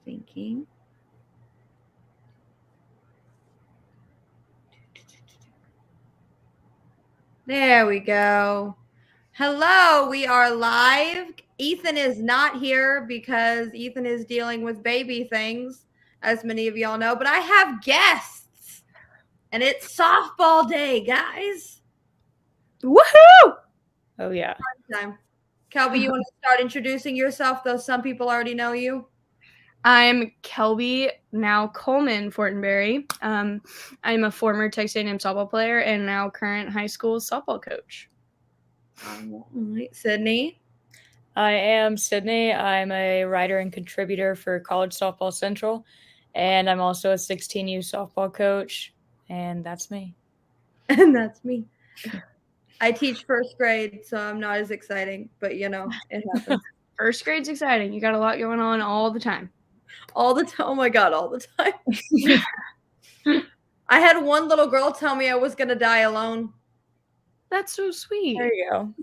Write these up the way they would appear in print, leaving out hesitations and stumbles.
thinking. There we go. Hello, we are live. Ethan is not here because Ethan is dealing with baby things, as many of y'all know, but I have guests. And it's softball day, guys. Woohoo! Oh, yeah. Time. Kelbi, you want to start introducing yourself, though some people already know you? I'm Kelbi, now Coleman Fortenberry. I'm a former Texas A&M softball player and now current high school softball coach. All right, Sydney. I am Sydney. I'm a writer and contributor for College Softball Central, and I'm also a 16U softball coach, and that's me. And that's me. I teach first grade, so I'm not as exciting, but you know, it happens. First grade's exciting. You got a lot going on all the time. All the time. Oh my God, all the time. I had one little girl tell me I was going to die alone. That's so sweet. There you go.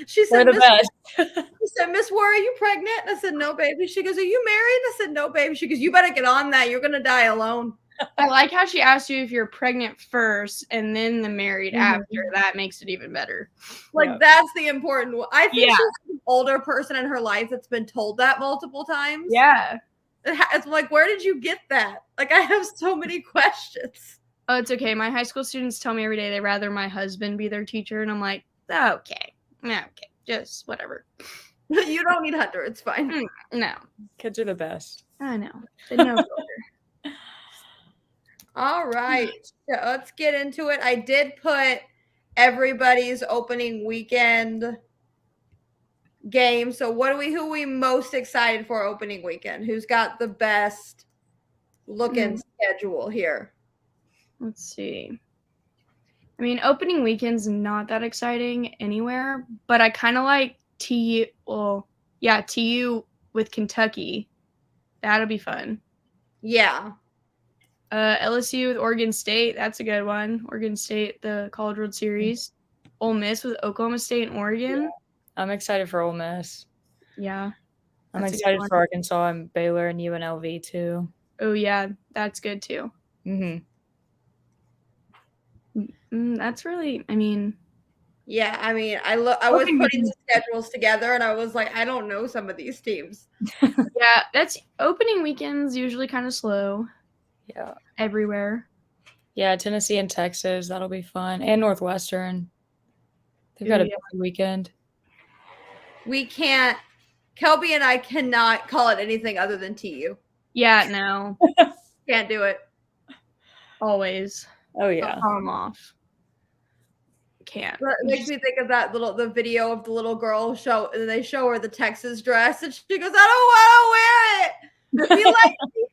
She said, We're the best. She said, Miss War, are you pregnant? And I said, no, baby. She goes, are you married? And I said, no, baby. She goes, you better get on that. You're going to die alone. I like how she asked you if you're pregnant first and then the married after. That makes it even better. Like, that's the important one. I think Yeah. she's an older person in her life that's been told that multiple times. Yeah. It's like, where did you get that? Like, I have so many questions. Oh, it's okay. My high school students tell me every day they'd rather my husband be their teacher. And I'm like, okay, just whatever. You don't need Hunter. It's fine. No. Kids are the best. I know. They know better. All right. So let's get into it. I did put everybody's opening weekend game. So who are we most excited for opening weekend? Who's got the best looking schedule here? Let's see. I mean, opening weekend's not that exciting anywhere, but I kind of like TU. Well, yeah, TU with Kentucky. That'll be fun. Yeah. LSU with Oregon State. That's a good one. Oregon State, the College World Series. Ole Miss with Oklahoma State and Oregon. Yeah. I'm excited for Ole Miss. Yeah. I'm excited for Arkansas and Baylor and UNLV too. Oh, yeah. That's good too. That's really, I mean. Yeah, I mean, I was putting the schedules together and I was like, I don't know some of these teams. Yeah, that's opening weekends usually kind of slow. Yeah. Everywhere. Yeah, Tennessee and Texas, that'll be fun. And Northwestern. They've got a big weekend. We can't, Kelbi and I cannot call it anything other than TU. Yeah, no. Can't do it. Always. Oh, yeah. I'll them off. Can't. It makes me think of the video of the little girl and they show her the Texas dress and she goes, I don't want to wear it. We like the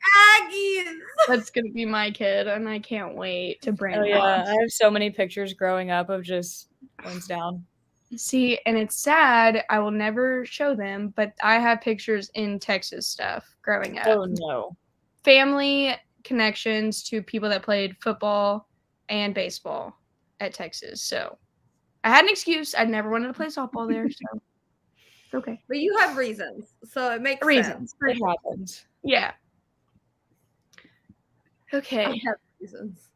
Aggies. That's going to be my kid and I can't wait to bring her. Oh, yeah. I have so many pictures growing up of just ones down. See, and it's sad. I will never show them, but I have pictures in Texas stuff growing up. Oh, no. Family connections to people that played football and baseball at Texas. So I had an excuse. I never wanted to play softball there. So it's okay. But you have reasons. So it makes reasons. It happens. Yeah. Okay. I have reasons.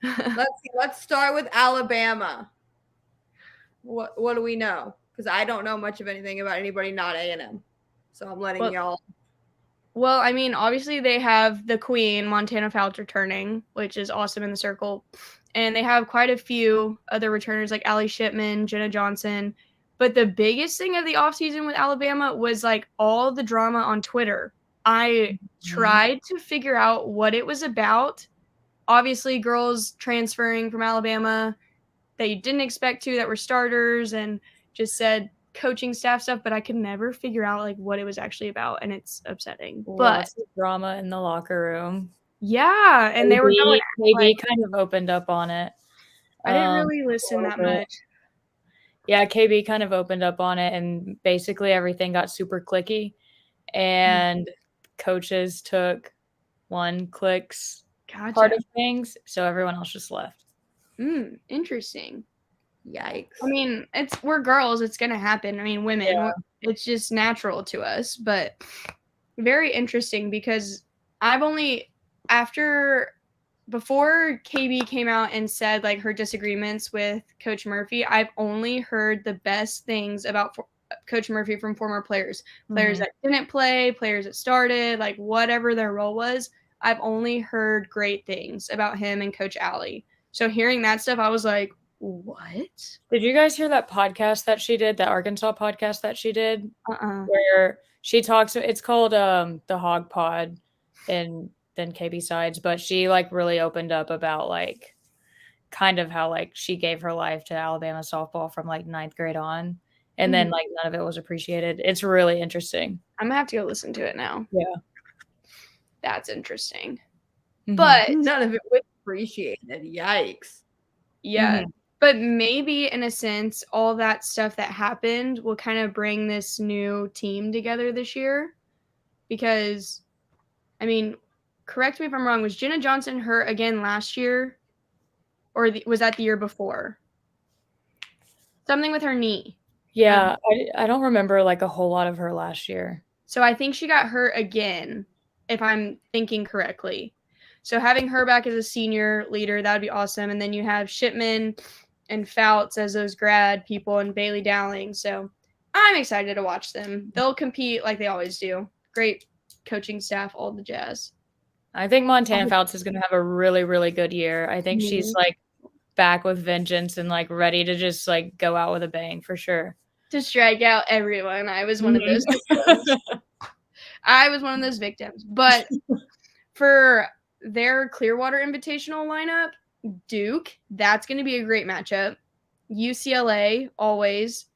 Let's start with Alabama. What do we know? Because I don't know much of anything about anybody not A&M. So I'm letting y'all. Well, I mean, obviously they have the Queen, Montana Fouts, returning, which is awesome in the circle. And they have quite a few other returners like Allie Shipman, Jenna Johnson. But the biggest thing of the offseason with Alabama was like all the drama on Twitter. I tried to figure out what it was about. Obviously, girls transferring from Alabama that you didn't expect to, that were starters, and just said coaching staff stuff, but I could never figure out like what it was actually about, and it's upsetting. Lots of drama in the locker room. Yeah, and they were going. KB kind of opened up on it. I didn't really listen that much. Yeah, KB kind of opened up on it, and basically everything got super clicky, and coaches took one click's part of things, so everyone else just left. Interesting. Yikes. I mean, we're girls. It's gonna happen. I mean, women. Yeah. It's just natural to us. But very interesting because before KB came out and said like her disagreements with Coach Murphy, I've only heard the best things about Coach Murphy from former players that didn't play, players that started, like whatever their role was. I've only heard great things about him and Coach Allie. So hearing that stuff, I was like, what? Did you guys hear that podcast that she did, that Arkansas podcast that she did? Where she talks, it's called the Hog Pod and then KB Sides, but she like really opened up about like kind of how like she gave her life to Alabama softball from like 9th grade on, and then like none of it was appreciated. It's really interesting. I'm gonna have to go listen to it now. Yeah. That's interesting. But none of it was appreciated. Yikes. Yeah. But maybe in a sense, all that stuff that happened will kind of bring this new team together this year. Because, I mean, correct me if I'm wrong, was Jenna Johnson hurt again last year? Or was that the year before? Something with her knee. Yeah, I don't remember like a whole lot of her last year. So I think she got hurt again, if I'm thinking correctly. So having her back as a senior leader, that would be awesome. And then you have Shipman and Fouts as those grad people and Bailey Dowling. So I'm excited to watch them. They'll compete like they always do. Great coaching staff, all the jazz. I think Montana Fouts is going to have a really, really good year. I think she's like back with vengeance and like ready to just like go out with a bang for sure. To strike out everyone. I was one of those victims. I was one of those victims. But for their Clearwater Invitational lineup, Duke, that's going to be a great matchup. UCLA, always.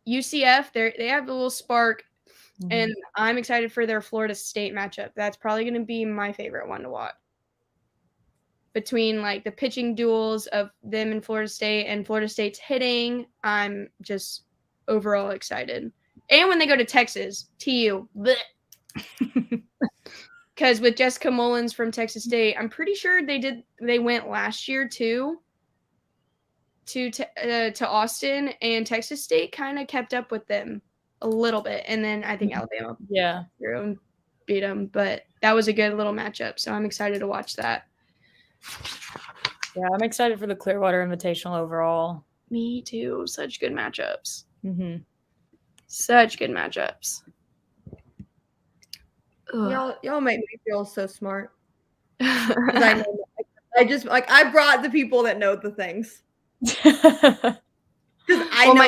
UCF, they have a little spark, and I'm excited for their Florida State matchup. That's probably going to be my favorite one to watch. Between like the pitching duels of them and Florida State's hitting, I'm just overall excited. And when they go to Texas, TU, because with Jessica Mullins from Texas State, I'm pretty sure they went last year too to Austin, and Texas State kind of kept up with them a little bit, and then I think Alabama beat them, but that was a good little matchup, so I'm excited to watch that. Yeah, I'm excited for the Clearwater Invitational overall. Me too. Such good matchups. Such good matchups. Y'all make me feel so smart. I brought the people that know the things. My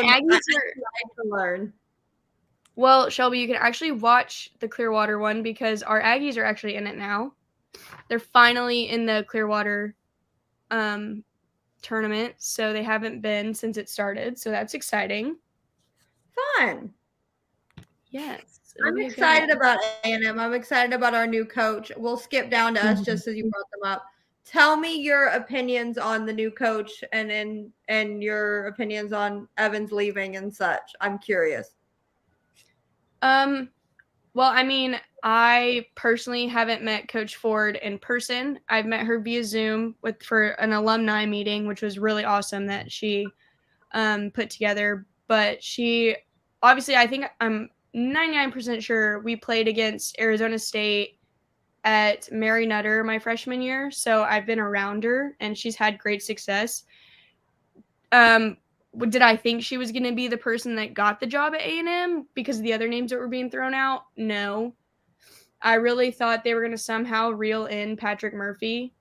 Aggies are to learn. Well, Shelby, you can actually watch the Clearwater one because our Aggies are actually in it now. They're finally in the Clearwater tournament, so they haven't been since it started, so that's exciting. Fun. Yes. I'm excited about A&M. I'm excited about our new coach. We'll skip down to us just as you brought them up. Tell me your opinions on the new coach and your opinions on Evans leaving and such. I'm curious. Well, I mean, I personally haven't met Coach Ford in person. I've met her via Zoom for an alumni meeting, which was really awesome that she put together. But she, obviously, I think I'm 99% sure we played against Arizona State at Mary Nutter my freshman year. So I've been around her, and she's had great success. Did I think she was going to be the person that got the job at A&M because of the other names that were being thrown out? No. I really thought they were going to somehow reel in Patrick Murphy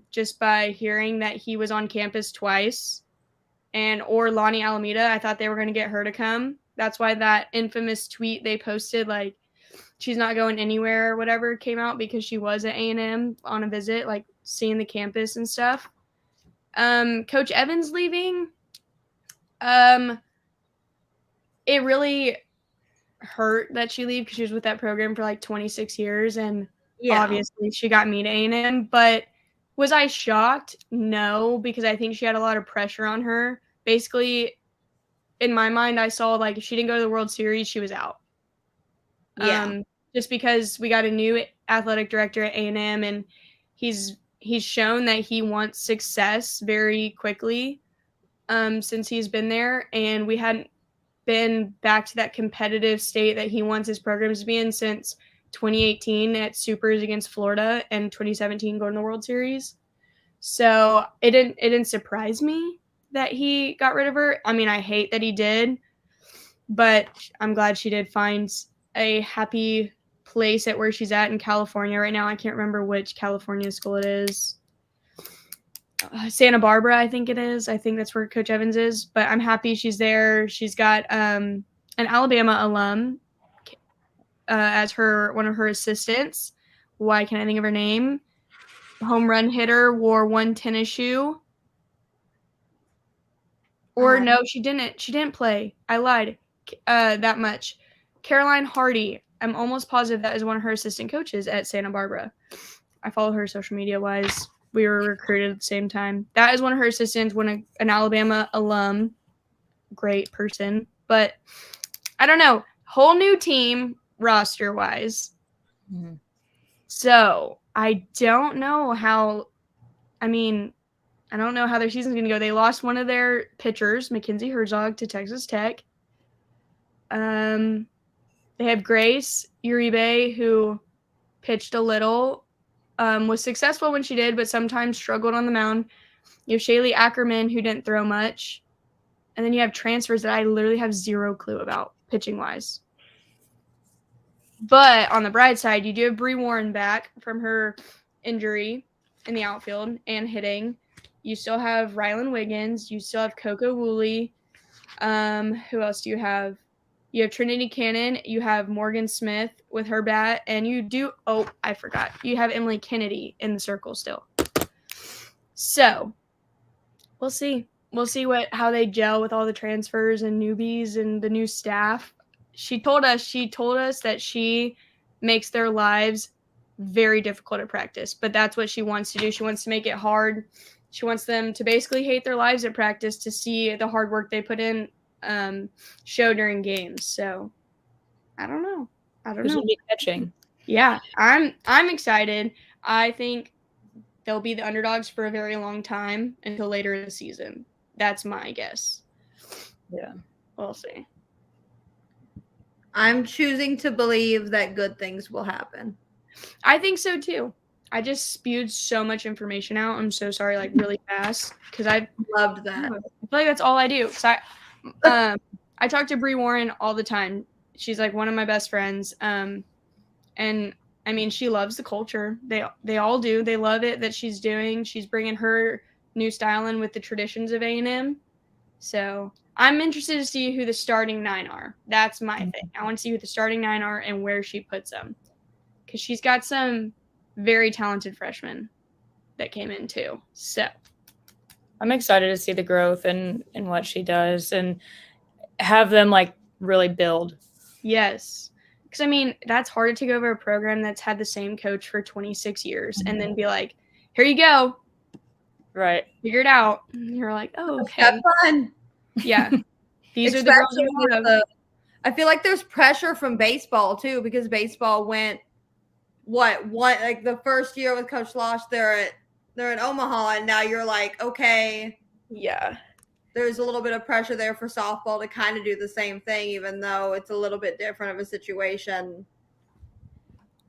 just by hearing that he was on campus twice. Or Lonnie Alameda, I thought they were going to get her to come. That's why that infamous tweet they posted, like, she's not going anywhere or whatever, came out because she was at A&M on a visit, like, seeing the campus and stuff. Coach Evans leaving, it really hurt that she left because she was with that program for like 26 years, and obviously she got me to A&M. But was I shocked? No, because I think she had a lot of pressure on her. Basically, in my mind, I saw like if she didn't go to the World Series, she was out. Just because we got a new athletic director at A&M, and he's shown that he wants success very quickly since he's been there, and we hadn't been back to that competitive state that he wants his programs to be in since 2018 at Supers against Florida and 2017 going to the World Series. So it didn't surprise me that he got rid of her. I mean, I hate that he did, but I'm glad she did find a happy place at where she's at in California right now. I can't remember which California school it is. Santa Barbara, I think it is. I think that's where Coach Evans is, but I'm happy she's there. She's got an Alabama alum as one of her assistants. Why can't I think of her name? Home run hitter, wore one tennis shoe. Or no, she didn't. She didn't play. I lied that much. Caroline Hardy. I'm almost positive that is one of her assistant coaches at Santa Barbara. I follow her social media wise. We were recruited at the same time. That is one of her assistants, an Alabama alum. Great person. But I don't know. Whole new team roster wise. Mm-hmm. So I don't know how – I don't know how their season's going to go. They lost one of their pitchers, Mackenzie Herzog, to Texas Tech. They have Grace Uribe, who pitched a little, was successful when she did, but sometimes struggled on the mound. You have Shaylee Ackerman, who didn't throw much. And then you have transfers that I literally have zero clue about, pitching-wise. But on the bright side, you do have Bree Warren back from her injury in the outfield and hitting. You still have Rylan Wiggins. You still have Coco Woolley. Who else do you have? You have Trinity Cannon. You have Morgan Smith with her bat. And you do – oh, I forgot. You have Emily Kennedy in the circle still. So, we'll see. We'll see how they gel with all the transfers and newbies and the new staff. She told us that she makes their lives very difficult at practice, but that's what she wants to do. She wants to make it hard. She wants them to basically hate their lives at practice to see the hard work they put in show during games. So I don't know. Who's gonna be catching? Yeah, I'm excited. I think they'll be the underdogs for a very long time until later in the season. That's my guess. Yeah. We'll see. I'm choosing to believe that good things will happen. I think so too. I just spewed so much information out. I'm so sorry, really fast, because I loved that. I feel like that's all I do. Because I talk to Bree Warren all the time. She's one of my best friends. And she loves the culture. They all do. They love it that she's doing. She's bringing her new style in with the traditions of A&M. So I'm interested to see who the starting 9 are. That's my thing. I want to see who the starting 9 are and where she puts them. Because she's got some very talented freshmen that came in too. So I'm excited to see the growth and what she does and have them really build. Yes. Because that's hard to take over a program that's had the same coach for 26 years and then be like, here you go. Right. Figure it out. And you're like, oh, okay. Have fun. Yeah. These are the girls you have. I feel like there's pressure from baseball too, because baseball went the first year with Coach Losh, they're in Omaha, and now you're like, okay. Yeah. There's a little bit of pressure there for softball to kind of do the same thing, even though it's a little bit different of a situation.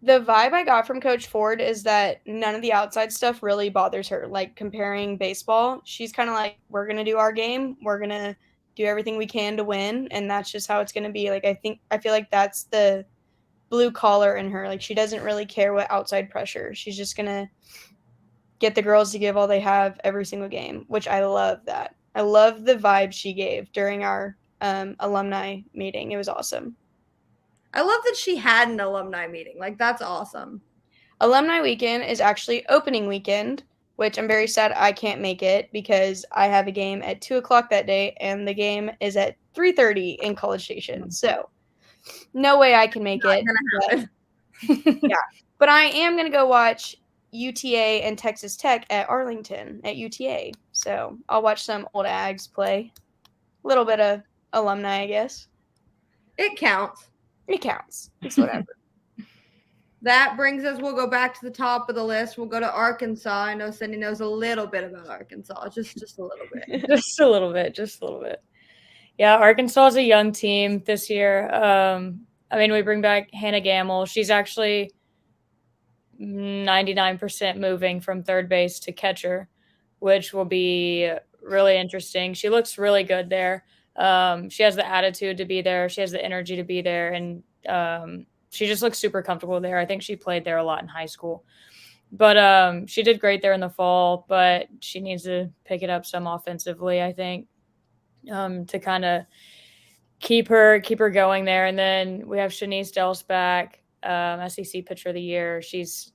The vibe I got from Coach Ford is that none of the outside stuff really bothers her. Comparing baseball, she's kind of we're going to do our game. We're going to do everything we can to win, and that's just how it's going to be. I feel like that's the blue collar in her. She doesn't really care what outside pressure. She's just going to get the girls to give all they have every single game, which I love that. I love the vibe she gave during our alumni meeting. It was awesome. I love that she had an alumni meeting. That's awesome. Alumni weekend is actually opening weekend, which I'm very sad I can't make it because I have a game at 2:00 that day, and the game is at 3:30 in College Station. So no way I can make it. Yeah, but I am going to go watch UTA and Texas Tech at Arlington at UTA. So I'll watch some old Ags play. A little bit of alumni, I guess. It counts. It counts. It's whatever. That brings us, we'll go back to the top of the list. We'll go to Arkansas. I know Cindy knows a little bit about Arkansas. Just a little bit. Just a little bit. Yeah, Arkansas is a young team this year. I mean, we bring back Hannah Gamble. She's actually 99% moving from third base to catcher, which will be really interesting. She looks really good there. She has the attitude to be there. She has the energy to be there. And she just looks super comfortable there. I think she played there a lot in high school. But she did great there in the fall, but she needs to pick it up some offensively, I think, to kind of keep her going there. And then we have Shanice Dells back, SEC Pitcher of the Year. She's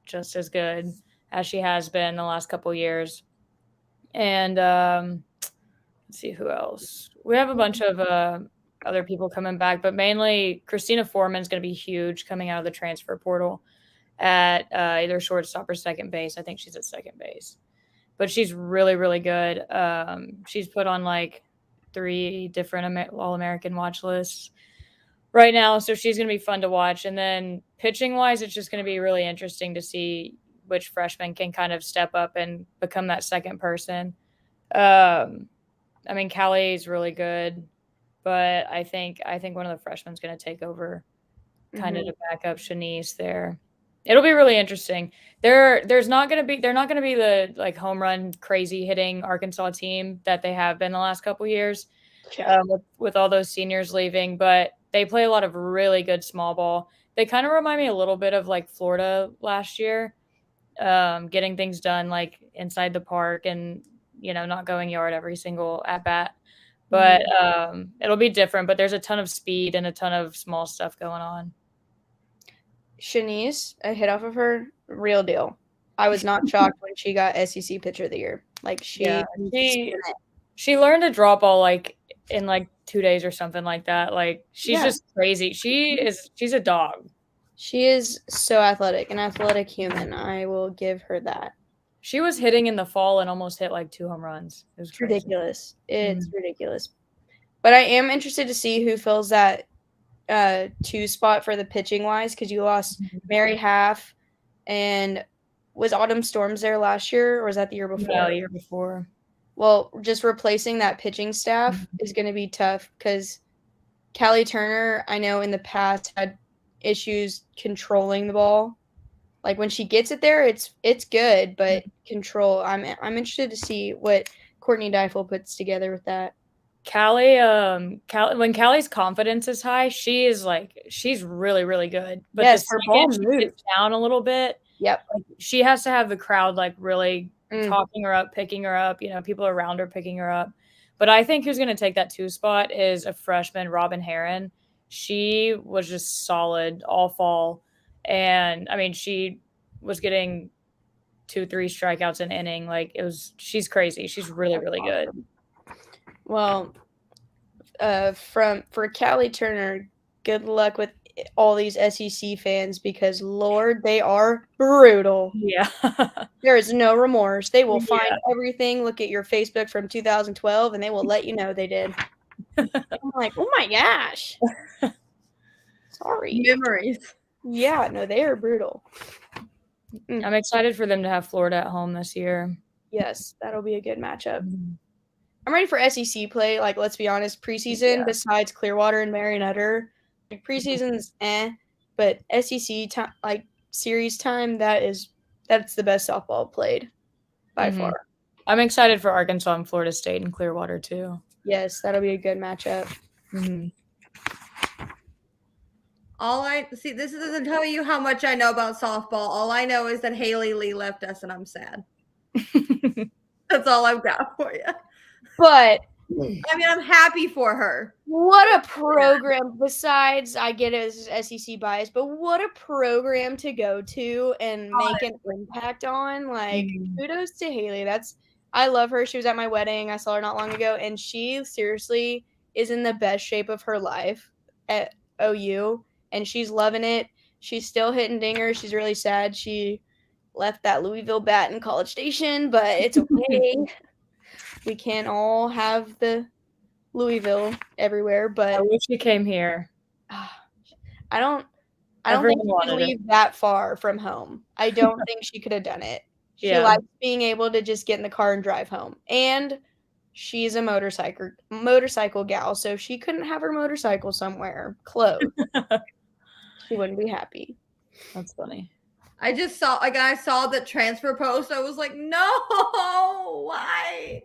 just as good as she has been the last couple years. And let's see who else. We have a bunch of other people coming back, but mainly Christina Foreman's going to be huge coming out of the transfer portal at either shortstop or second base. I think she's at second base, but she's really, really good. She's put on like 3 different All-American watch lists right now, so she's going to be fun to watch. And then pitching-wise, it's just going to be really interesting to see which freshman can kind of step up and become that second person. I mean, Callie is really good, but I think one of the freshmen is going to take over kind of to back up Shanice there. It'll be really interesting. They're not going to be the like home run crazy hitting Arkansas team that they have been the last couple years with all those seniors leaving, but they play a lot of really good small ball. They kind of remind me a little bit of like Florida last year, getting things done like inside the park and, you know, not going yard every single at bat. But it'll be different, but there's a ton of speed and a ton of small stuff going on. Shanice, a hit off of her, real deal. I was not shocked when she got SEC Pitcher of the Year. Like she learned to draw ball like in like 2 days or something like that. Like she's just crazy. She's a dog. She is so athletic, an athletic human. I will give her that. She was hitting in the fall and almost hit like 2 home runs. It was crazy. Ridiculous. It's ridiculous. But I am interested to see who fills that 2 spot for the pitching wise, because you lost Mary Half, and was Autumn Storms there last year, or was that the year before? No, the year before. Well, just replacing that pitching staff is going to be tough because Callie Turner, I know in the past had issues controlling the ball. Like when she gets it there, it's good, but control. I'm interested to see what Courtney Deifel puts together with that. Callie, when Callie's confidence is high, she's really, really good. But yes, the her ball second moves she gets down a little bit. Yep. Like, she has to have the crowd like really talking her up, picking her up, you know, people around her picking her up. But I think who's going to take that 2 spot is a freshman, Robin Heron. She was just solid all fall. And I mean, she was getting 2-3 strikeouts an inning. Like she's crazy. She's really, really good. Well, for Callie Turner, good luck with all these SEC fans because, Lord, they are brutal. Yeah. There is no remorse. They will find everything, look at your Facebook from 2012, and they will let you know they did. I'm like, oh my gosh. Sorry. Memories. Yeah, no, they are brutal. I'm excited for them to have Florida at home this year. Yes, that'll be a good matchup. I'm ready for SEC play. Like, let's be honest, preseason, besides Clearwater and Marion Utter, like, preseason's but SEC time, like series time, that's the best softball played by far. I'm excited for Arkansas and Florida State and Clearwater too. Yes, that'll be a good matchup. This doesn't tell you how much I know about softball. All I know is that Haley Lee left us and I'm sad. That's all I've got for you. But I mean, I'm happy for her. What a program. Besides, I get it as SEC bias, but what a program to go to and make an impact on. Like, kudos to Haley. I love her. She was at my wedding. I saw her not long ago, and she seriously is in the best shape of her life at OU, and she's loving it. She's still hitting dingers. She's really sad she left that Louisville bat in College Station, but it's okay. We can't all have the Louisville everywhere, but I wish she came here. I don't think she can leave that far from home. I don't think she could have done it. She likes being able to just get in the car and drive home. And she's a motorcycle gal, so if she couldn't have her motorcycle somewhere close, she wouldn't be happy. That's funny. I saw the transfer post. I was like, no, why?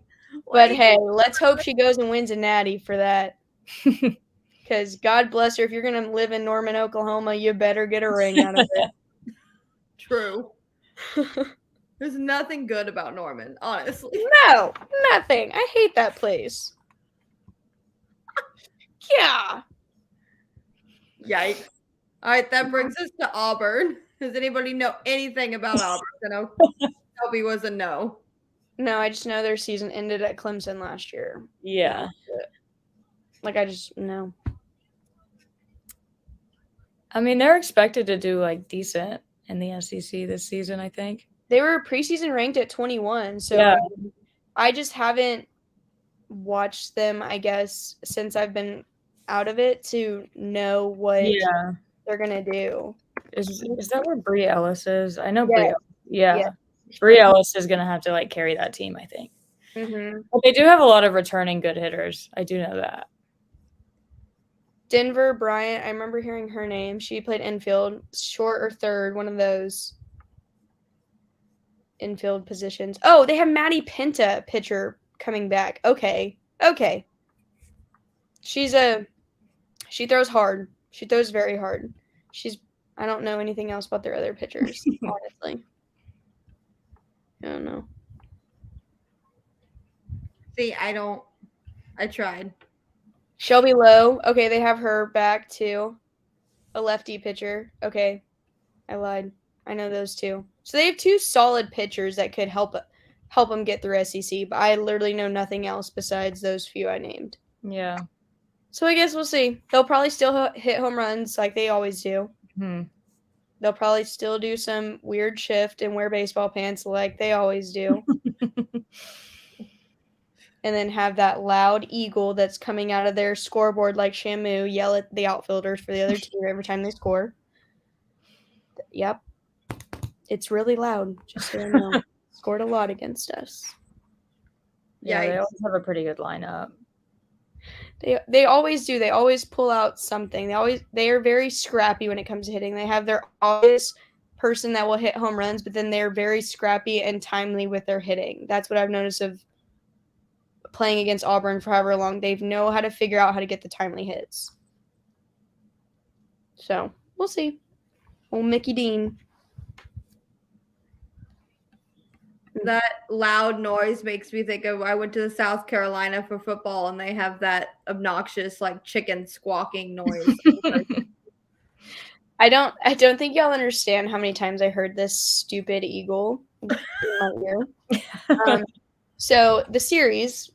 But hey, let's hope she goes and wins a natty for that. Because God bless her. If you're going to live in Norman, Oklahoma, you better get a ring out of it. True. There's nothing good about Norman, honestly. No, nothing. I hate that place. Yeah. Yikes. All right, that brings us to Auburn. Does anybody know anything about Auburn? I know Kelbi was a no. No, I just know their season ended at Clemson last year. Yeah. Like, I just know. I mean, they're expected to do, like, decent in the SEC this season, I think. They were preseason ranked at 21, so Yeah. I just haven't watched them, I guess, since I've been out of it to know what they're going to do. Is that where Bree Ellis is? I know Yes. Bree. Yeah. Yes. Bree Ellis is going to have to, like, carry that team, I think. Mm-hmm. But they do have a lot of returning good hitters. I do know that. Denver Bryant, I remember hearing her name. She played infield, short or third, one of those infield positions. Oh, they have Maddie Pinta, pitcher, coming back. Okay. She throws hard. She throws very hard. I don't know anything else about their other pitchers, honestly. I don't know. See, I tried. Shelby Lowe. Okay, they have her back too. A lefty pitcher. Okay. I lied. I know those two. So they have two solid pitchers that could help them get through SEC, but I literally know nothing else besides those few I named. Yeah. So I guess we'll see. They'll probably still hit home runs like they always do. Hmm. They'll probably still do some weird shift and wear baseball pants like they always do. And then have that loud eagle that's coming out of their scoreboard like Shamu yell at the outfielders for the other team every time they score. Yep. It's really loud, just so you know. Scored a lot against us. Yeah, they always have a pretty good lineup. They always do. They always pull out something. They are very scrappy when it comes to hitting. They have their obvious person that will hit home runs, but then they're very scrappy and timely with their hitting. That's what I've noticed of playing against Auburn for however long. They know how to figure out how to get the timely hits. So, we'll see. Old Mickey Dean. That loud noise makes me think of I went to South Carolina for football and they have that obnoxious like chicken squawking noise. I don't think y'all understand how many times I heard this stupid eagle in my ear. So the series,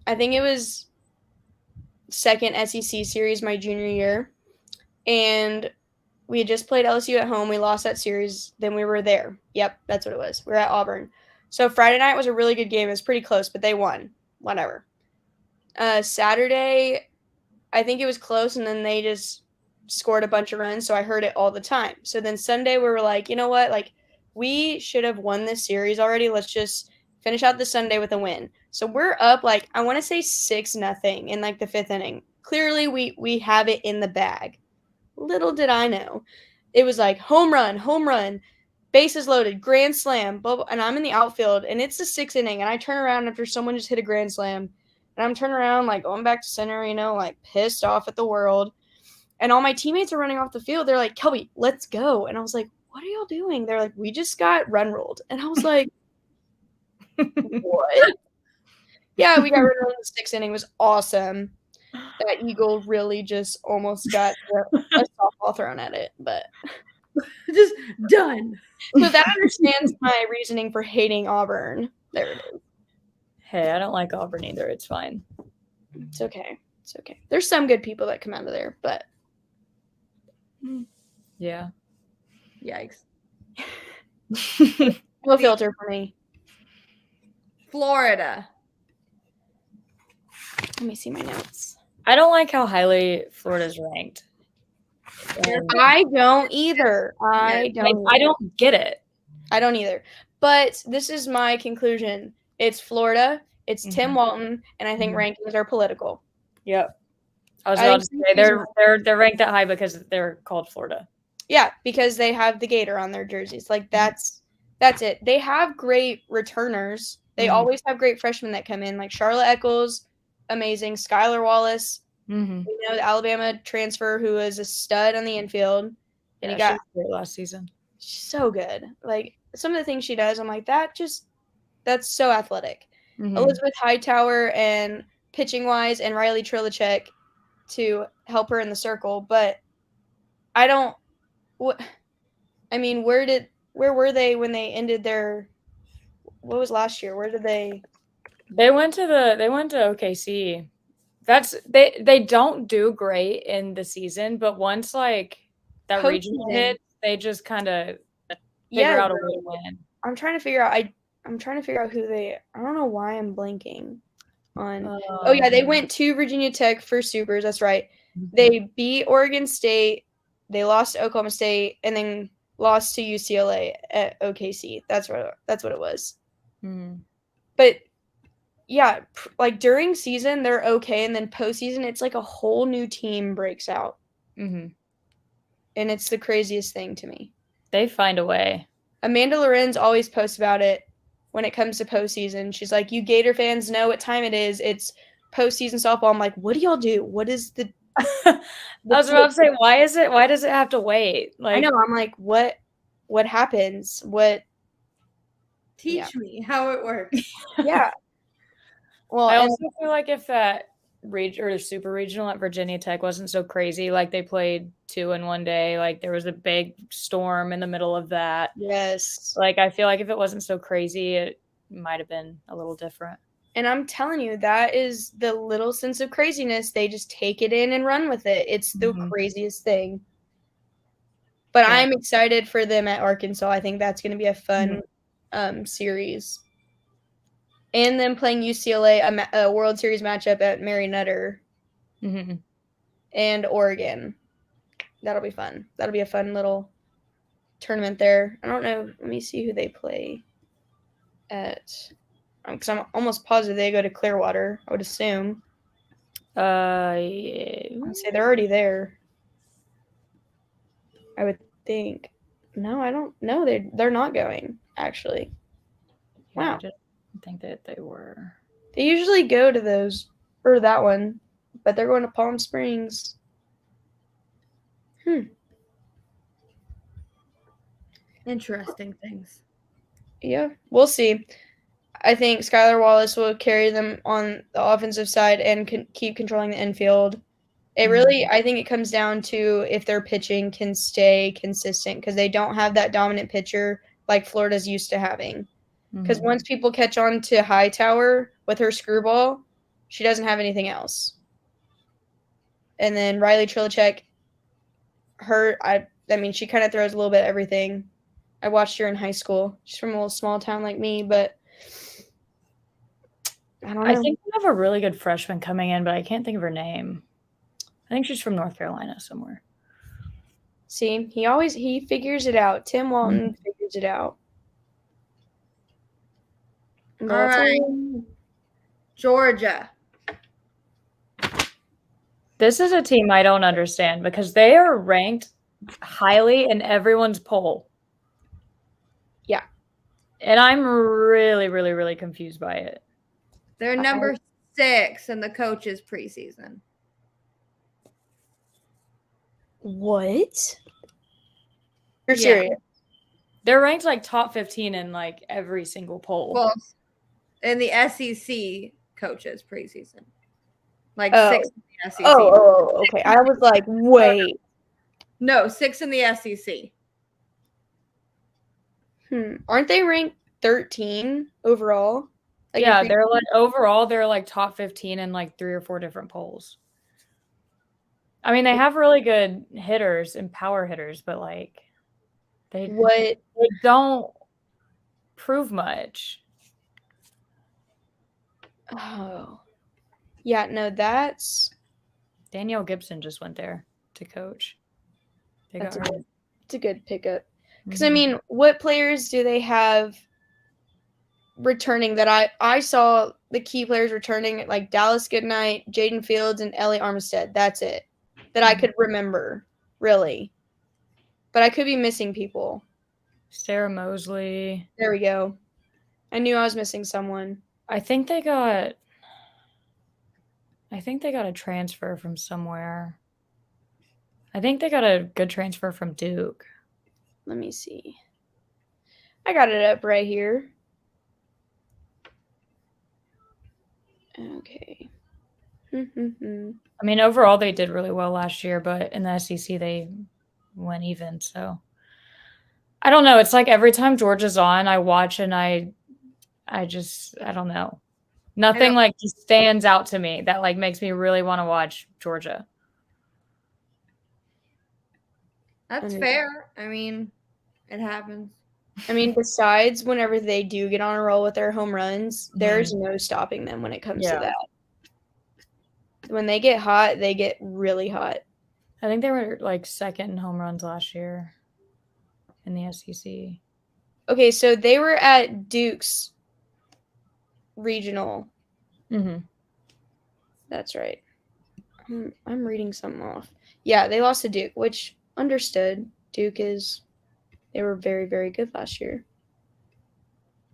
I think it was second SEC series my junior year, and we had just played LSU at home. We lost that series. Then we were there. Yep, that's what it was. We were at Auburn. So Friday night was a really good game. It was pretty close, but they won. Whatever. Saturday, I think it was close, and then they just scored a bunch of runs, so I heard it all the time. So then Sunday, we were like, you know what? Like, we should have won this series already. Let's just finish out the Sunday with a win. So we're up, like, I want to say 6-0 in, like, the 5th inning. Clearly, we have it in the bag. Little did I know. It was like, home run, bases loaded, grand slam, blah, blah, and I'm in the outfield, and it's the 6th inning, and I turn around after someone just hit a grand slam, and I'm turning around, like, going back to center, you know, like, pissed off at the world, and all my teammates are running off the field. They're like, Kelbi, let's go, and I was like, what are y'all doing? They're like, we just got run rolled, and I was like, what? Yeah, we got run rolled in the 6th inning. It was awesome. That eagle really just almost got a softball thrown at it, but just done. So that understands my reasoning for hating Auburn. There it is. Hey, I don't like Auburn either. It's fine. It's okay. There's some good people that come out of there, but yeah. Yikes. No filter for me. Florida. Let me see my notes. I don't like how highly Florida's ranked. I don't either. I don't get it. I don't either. But this is my conclusion. It's Florida. It's Tim Walton, and I think rankings are political. Yep. I was about to say they're ranked that high because they're called Florida. Yeah, because they have the gator on their jerseys. Like that's it. They have great returners. They always have great freshmen that come in, like Charlotte Eccles, amazing. Skylar Wallace, we know the Alabama transfer who is a stud on the infield, and he got great last season. She's so good. Like some of the things she does, I'm like that's so athletic. Elizabeth Hightower and pitching wise, and Riley Trilicek to help her in the circle, but I don't. I mean, where were they when they ended their? What was last year? Where did they? They went to OKC. That's they don't do great in the season, but once like that regional hit, they just kind of figure out a way to win. I'm trying to figure out who they. I don't know why I'm blanking on. Oh yeah, they went to Virginia Tech for Supers. That's right. They beat Oregon State. They lost to Oklahoma State, and then lost to UCLA at OKC. That's what it was. But yeah, like during season they're okay, and then postseason it's like a whole new team breaks out, and it's the craziest thing to me. They find a way. Amanda Lorenz always posts about it when it comes to postseason. She's like, "You Gator fans know what time it is. It's postseason softball." I'm like, "What do y'all do? What is the?" I was about to say, why does it have to wait? Like, I know. I'm like, what happens? What? Teach me how it works. Yeah. Well, I also feel like if that super regional at Virginia Tech wasn't so crazy, like they played 2 in one day, like there was a big storm in the middle of that. Yes. Like I feel like if it wasn't so crazy, it might have been a little different. And I'm telling you, that is the little sense of craziness. They just take it in and run with it. It's the craziest thing. But I'm excited for them at Arkansas. I think that's going to be a fun series. And then playing UCLA, a World Series matchup at Mary Nutter and Oregon. That'll be fun. That'll be a fun little tournament there. I don't know. Let me see who they play at. Because I'm almost positive they go to Clearwater, I would assume. Yeah. I'd say they're already there. I would think. No, I don't know. They're not going, actually. Wow. I didn't think that they were. They usually go to those, or that one, but they're going to Palm Springs. Interesting things. Yeah, we'll see. I think Skylar Wallace will carry them on the offensive side and keep controlling the infield. It really, I think it comes down to if their pitching can stay consistent because they don't have that dominant pitcher like Florida's used to having. Because once people catch on to Hightower with her screwball, she doesn't have anything else. And then Riley Trilicek, I mean, she kind of throws a little bit of everything. I watched her in high school. She's from a little small town like me, but I don't know. I think we have a really good freshman coming in, but I can't think of her name. I think she's from North Carolina somewhere. See, he figures it out. Tim Walton figures it out. All right. Georgia. This is a team I don't understand because they are ranked highly in everyone's poll. Yeah. And I'm really, really, really confused by it. They're number 6 in the coaches preseason. What? You're serious? They're ranked like top 15 in like every single poll. Well, in the SEC coaches preseason. Like 6 in the SEC. Oh, okay. I was like, wait. No, 6 in the SEC. Aren't they ranked 13 overall? Like they're like overall, they're like top 15 in like 3 or 4 different polls. I mean, they have really good hitters and power hitters, but like they don't prove much. Oh. Yeah, no, that's Danielle Gibson just went there to coach. It's a good pickup. Because, I mean, what players do they have returning that I saw the key players returning, like Dallas Goodnight, Jaden Fields, and Ellie Armstead. That's it that I could remember, really. But I could be missing people. Sarah Mosley. There we go. I knew I was missing someone. I think they got a transfer from somewhere. I think they got a good transfer from Duke. Let me see. I got it up right here. Okay. I mean, overall, they did really well last year, but in the SEC, they went even. So I don't know. It's like every time Georgia's on, I watch and I don't know. Nothing like just stands out to me that like makes me really want to watch Georgia. That's fair. I mean, it happens. I mean, besides whenever they do get on a roll with their home runs, there's no stopping them when it comes to that. When they get hot, they get really hot. I think they were like second in home runs last year in the SEC. Okay, so they were at Duke's regional. That's right. I'm reading something off. Yeah, they lost to Duke, which understood. They were very, very good last year.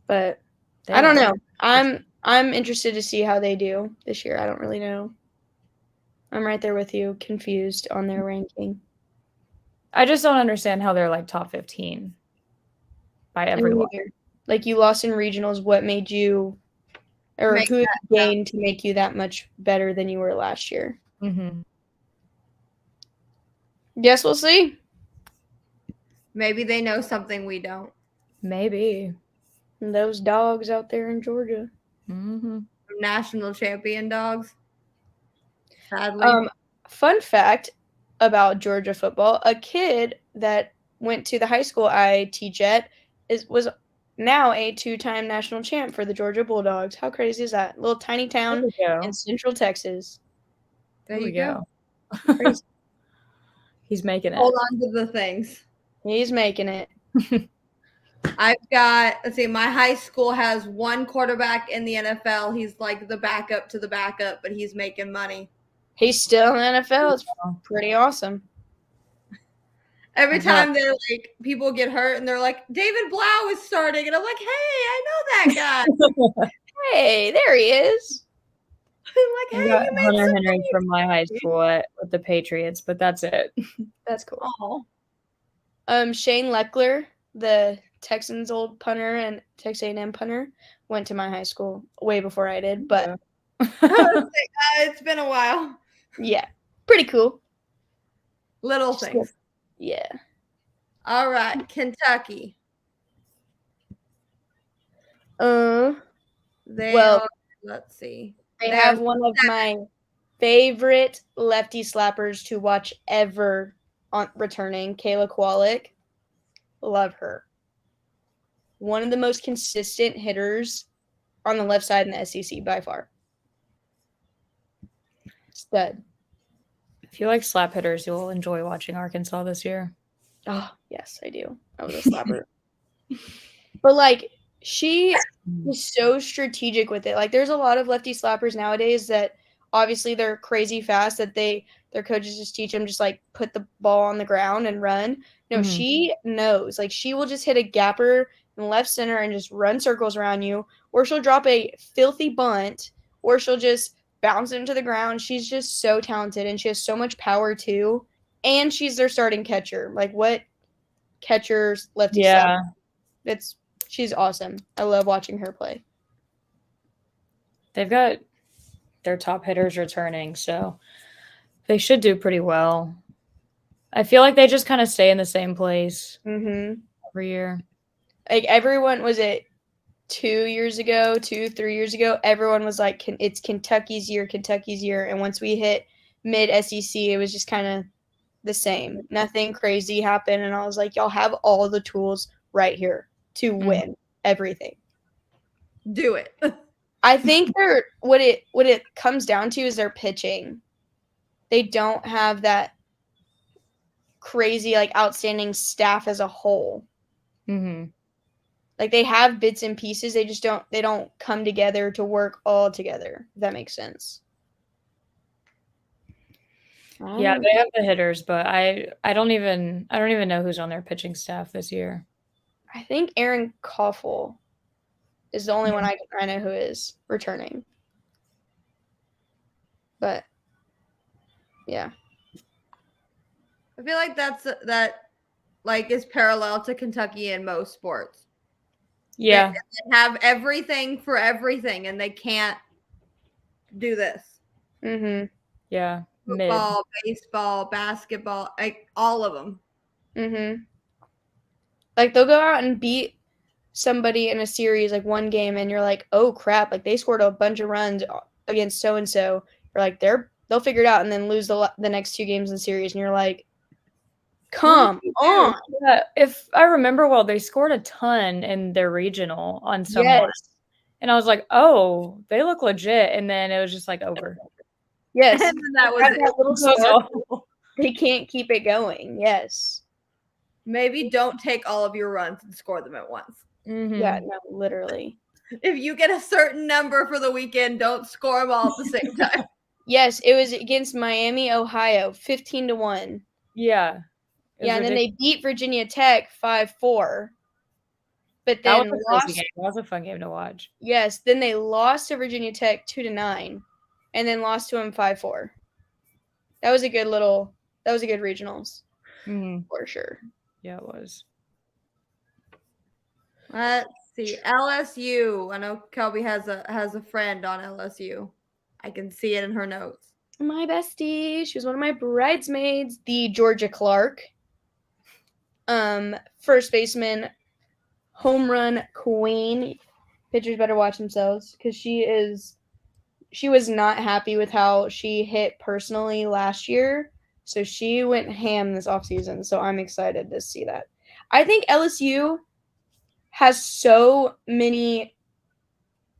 But I don't know. I'm interested to see how they do this year. I don't really know. I'm right there with you, confused on their ranking. I just don't understand how they're like top 15 by everyone. Like you lost in regionals, what made you, or who gained to make you that much better than you were last year? Guess we'll see. Maybe they know something we don't. Maybe. And those dogs out there in Georgia. National champion dogs. Sadly. Fun fact about Georgia football, a kid that went to the high school I teach at was now a 2-time national champ for the Georgia Bulldogs. How crazy is that? Little tiny town in Central Texas. There you go. He's making it. Hold on to the things. He's making it. I've got, let's see, my high school has one quarterback in the NFL. He's like the backup to the backup, but he's making money. He's still in the NFL. It's pretty awesome. Every time they're like, people get hurt and they're like, David Blau is starting. And I'm like, hey, I know that guy. Hey, there he is. I'm like, hey, you made Hunter Henry from my high school with the Patriots, but that's it. That's cool. Shane Leckler, the Texans' old punter and Texas A&M punter, went to my high school way before I did, but it's been a while. Yeah, pretty cool. Little things. Yeah. All right, Kentucky. Let's see. They have one of my favorite lefty slappers to watch ever on returning, Kayla Kowalik. Love her. One of the most consistent hitters on the left side in the SEC by far. Stud. If you like slap hitters, you'll enjoy watching Arkansas this year. Oh, yes, I do. I was a slapper. But, like, she is so strategic with it. Like, there's a lot of lefty slappers nowadays that obviously they're crazy fast that their coaches just teach them just, like, put the ball on the ground and run. No, she knows. Like, she will just hit a gapper in left center and just run circles around you, or she'll drop a filthy bunt, or she'll just bounce into the ground. She's just so talented, and she has so much power, too. And she's their starting catcher. Like, what catchers lefty slapper? She's awesome. I love watching her play. They've got their top hitters returning, so they should do pretty well. I feel like they just kind of stay in the same place every year. Like everyone, was it 3 years ago, everyone was like, it's Kentucky's year. And once we hit mid-SEC, it was just kind of the same. Nothing crazy happened, and I was like, y'all have all the tools right here to win everything. Do it. I think what it comes down to is their pitching. They don't have that crazy, like, outstanding staff as a whole. Like, they have bits and pieces. They just don't come together to work all together, if that makes sense. Yeah, they have the hitters, but I don't even know who's on their pitching staff this year. I think Aaron Koffel is the only one I know who is returning. But yeah. I feel like that is parallel to Kentucky in most sports. Yeah. They have everything for everything, and they can't do this. Mm-hmm. Yeah. Football, baseball, basketball, like all of them. Mm-hmm. Like, they'll go out and beat somebody in a series, like one game, and you're like, oh crap, like they scored a bunch of runs against so and so. You're like, they'll figure it out, and then lose the next 2 games in the series, and you're like, come on. Yeah, if I remember well, they scored a ton in their regional on someone. Yes. And I was like, oh, they look legit. And then it was just like over. Yes. And then that was that little spark, they can't keep it going. Yes. Maybe don't take all of your runs and score them at once. Mm-hmm. Yeah, no, literally. If you get a certain number for the weekend, don't score them all at the same time. Yes, it was against Miami, Ohio, 15-1. Yeah. Yeah, and then they beat Virginia Tech 5-4. But that then was a crazy game. That was a fun game to watch. Yes, then they lost to Virginia Tech 2-9, and then lost to them 5-4. That was a good regionals, for sure. Yeah, it was. Let's see, LSU. I know Kelbi has a friend on LSU. I can see it in her notes. My bestie. She was one of my bridesmaids. The Georgia Clark. First baseman, home run queen. Pitchers better watch themselves because she was not happy with how she hit personally last year. So she went ham this offseason. So I'm excited to see that. I think LSU has so many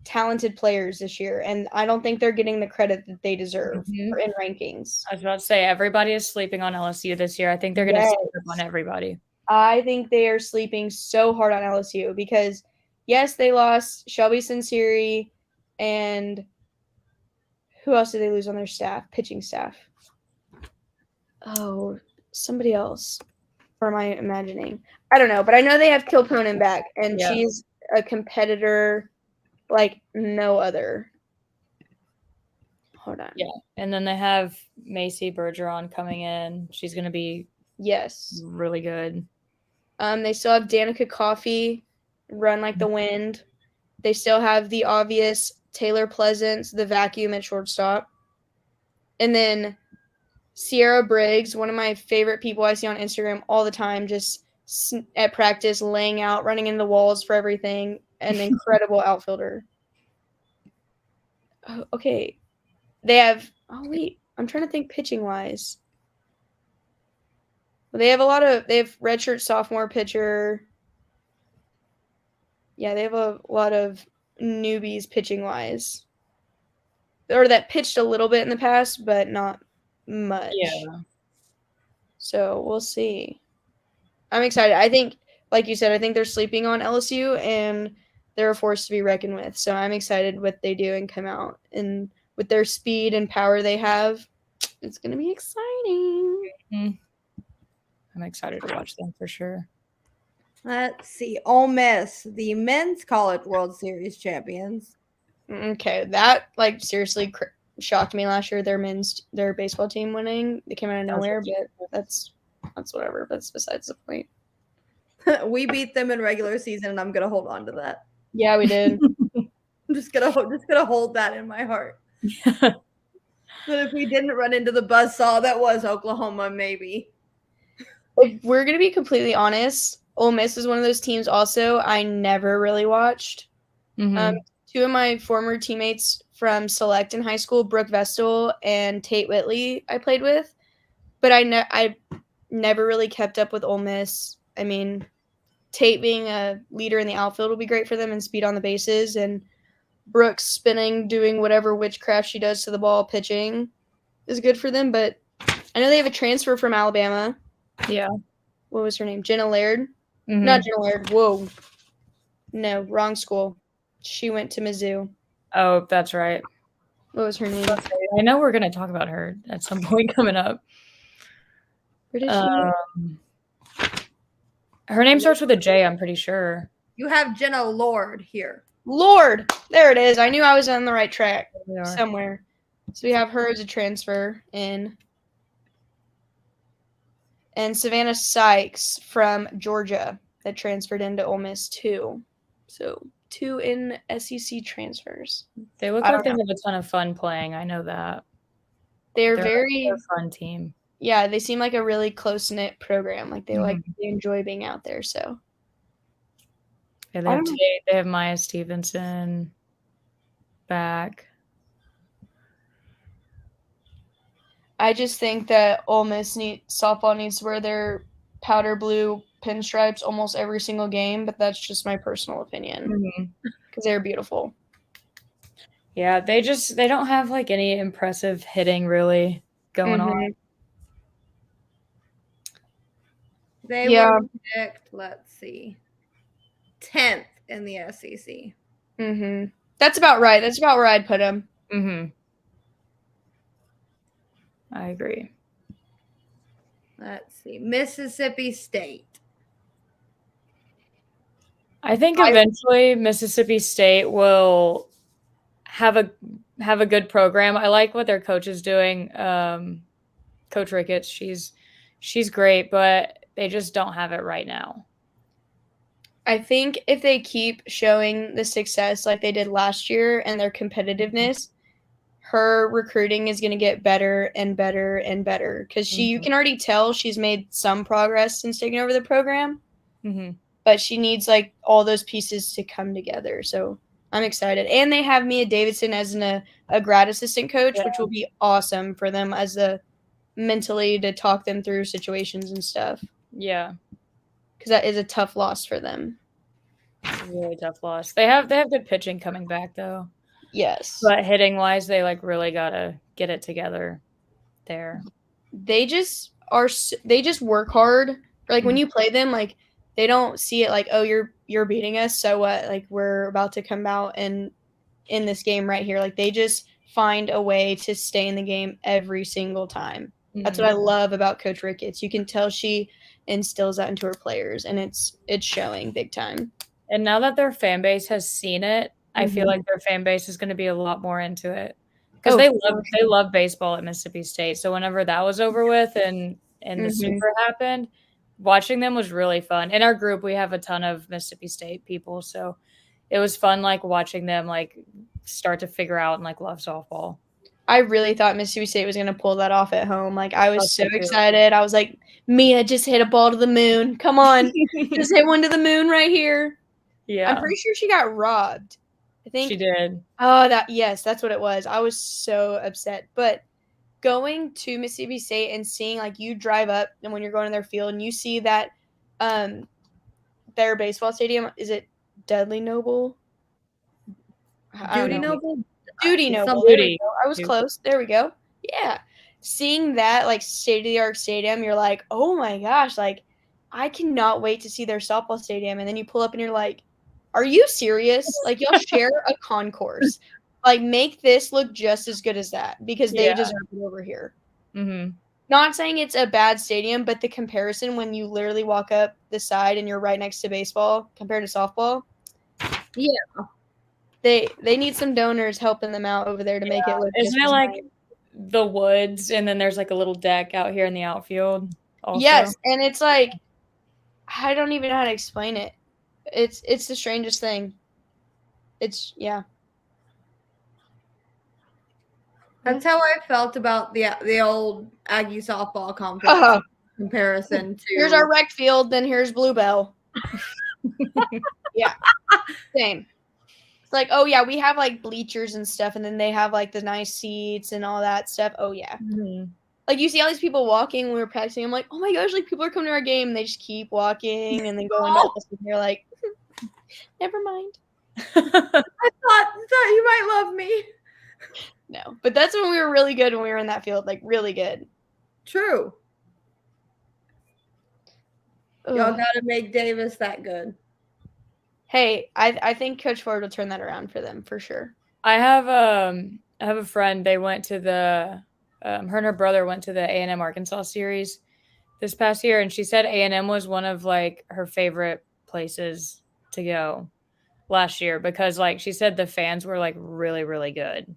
talented players this year, and I don't think they're getting the credit that they deserve in rankings. I was about to say, everybody is sleeping on LSU this year. I think they're going to sleep on everybody. I think they are sleeping so hard on LSU because, yes, they lost Shelby Sinceri, and who else did they lose on their staff, pitching staff? Oh, somebody else. Or am I imagining? I don't know, but I know they have Kilconen back, and she's a competitor like no other. Hold on. Yeah, and then they have Macy Bergeron coming in. She's going to be really good. They still have Danica Coffey, run like the wind. They still have the obvious Taylor Pleasance, the vacuum at shortstop. And then Sierra Briggs, one of my favorite people I see on Instagram all the time, just at practice, laying out, running into the walls for everything. An incredible outfielder. Oh, okay. They have – oh, wait. I'm trying to think pitching-wise. They have redshirt sophomore pitcher. Yeah, they have a lot of newbies pitching-wise. Or that pitched a little bit in the past, but not much. Yeah. So we'll see. I'm excited. I think, like you said, I think they're sleeping on LSU, and they're a force to be reckoned with. So I'm excited what they do and come out. And with their speed and power they have, it's going to be exciting. I'm excited to watch them for sure. Let's see. Ole Miss, the Men's College World Series champions. Okay, that seriously shocked me last year. Their baseball team winning. They came out of nowhere, but that's whatever. That's besides the point. We beat them in regular season, and I'm gonna hold on to that. Yeah, we did. I'm just gonna hold that in my heart. But if we didn't run into the buzzsaw that was Oklahoma, maybe. If we're gonna be completely honest, Ole Miss is one of those teams. Also, I never really watched. Two of my former teammates from Select in high school, Brooke Vestal and Tate Whitley, I played with, but I never really kept up with Ole Miss. I mean, Tate being a leader in the outfield will be great for them and speed on the bases, and Brooke spinning, doing whatever witchcraft she does to the ball, pitching is good for them. But I know they have a transfer from Alabama. Yeah. What was her name? Jenna Laird? Not Jenna Laird. Whoa. No, wrong school. She went to Mizzou. Oh, that's right. What was her name? I know we're going to talk about her at some point coming up. Where did she? Her name starts with a J, I'm pretty sure. You have Jenna Lord here. Lord, there it is. I knew I was on the right track There we are. somewhere. So we have her as a transfer in. And Savannah Sykes from Georgia that transferred into Ole Miss too. So 2 in SEC transfers. They look like they have a ton of fun playing. I know that. They're a fun team. Yeah, they seem like a really close-knit program. Like they they enjoy being out there. So yeah, they have Maya Stevenson back. I just think that Ole Miss softball needs to wear their powder blue pinstripes almost every single game, but that's just my personal opinion because they're beautiful. Yeah, they don't have like any impressive hitting really going on. They were picked, let's see, 10th in the SEC. That's about right. That's about where I'd put them. I agree. Let's see, Mississippi State. I think eventually Mississippi State will have a good program. I like what their coach is doing. Coach Ricketts, she's great, but they just don't have it right now. I think if they keep showing the success like they did last year and their competitiveness, her recruiting is going to get better and better and better because you can already tell she's made some progress since taking over the program, but she needs like all those pieces to come together. So I'm excited. And they have Mia Davidson as a grad assistant coach, which will be awesome for them as mentally to talk them through situations and stuff. Yeah. Because that is a tough loss for them. Really tough loss. They have good pitching coming back though. Yes. But hitting wise, they like really gotta get it together there. They just work hard. Like when you play them, like they don't see it like, oh, you're beating us, so what? Like we're about to come out and in this game right here. Like they just find a way to stay in the game every single time. That's what I love about Coach Ricketts. You can tell she instills that into her players, and it's showing big time. And now that their fan base has seen it, I feel like their fan base is going to be a lot more into it because they love baseball at Mississippi State. So whenever that was over with and the Super happened, watching them was really fun. In our group, we have a ton of Mississippi State people, so it was fun like watching them like start to figure out and like love softball. I really thought Mississippi State was going to pull that off at home. Like I was so excited. I was like, Mia, just hit a ball to the moon. Come on, just hit one to the moon right here. Yeah, I'm pretty sure she got robbed. I think she did. Oh, that's what it was. I was so upset. But going to Mississippi State and seeing like you drive up and when you're going to their field and you see that their baseball stadium, is it Dudley Noble? Duty Noble? Duty Noble. There we go. I was close. There we go. Yeah. Seeing that like state-of-the-art stadium, you're like, oh my gosh, like I cannot wait to see their softball stadium. And then you pull up and you're like, are you serious? Like y'all share a concourse. Like make this look just as good as that because they deserve it over here. Not saying it's a bad stadium, but the comparison when you literally walk up the side and you're right next to baseball compared to softball. Yeah. They need some donors helping them out over there to make it look. Isn't it like the woods and then there's like a little deck out here in the outfield? Also? Yes, and it's like I don't even know how to explain it. It's the strangest thing. That's how I felt about the old Aggie softball complex comparison to. Here's our rec field, then here's Bluebell. Yeah, same. It's like, oh yeah, we have like bleachers and stuff, and then they have like the nice seats and all that stuff. Oh yeah. Like you see all these people walking when we were practicing. I'm like, oh my gosh, like people are coming to our game and they just keep walking and then going to us and you're like, never mind. I thought you might love me. No, but that's when we were really good when we were in that field, like really good. True. Y'all gotta make Davis that good. Hey, I think Coach Ford will turn that around for them for sure. I have a friend. They went to the her and her brother went to the A&M Arkansas series this past year, and she said A&M was one of like her favorite places to go last year because like she said the fans were like really, really good.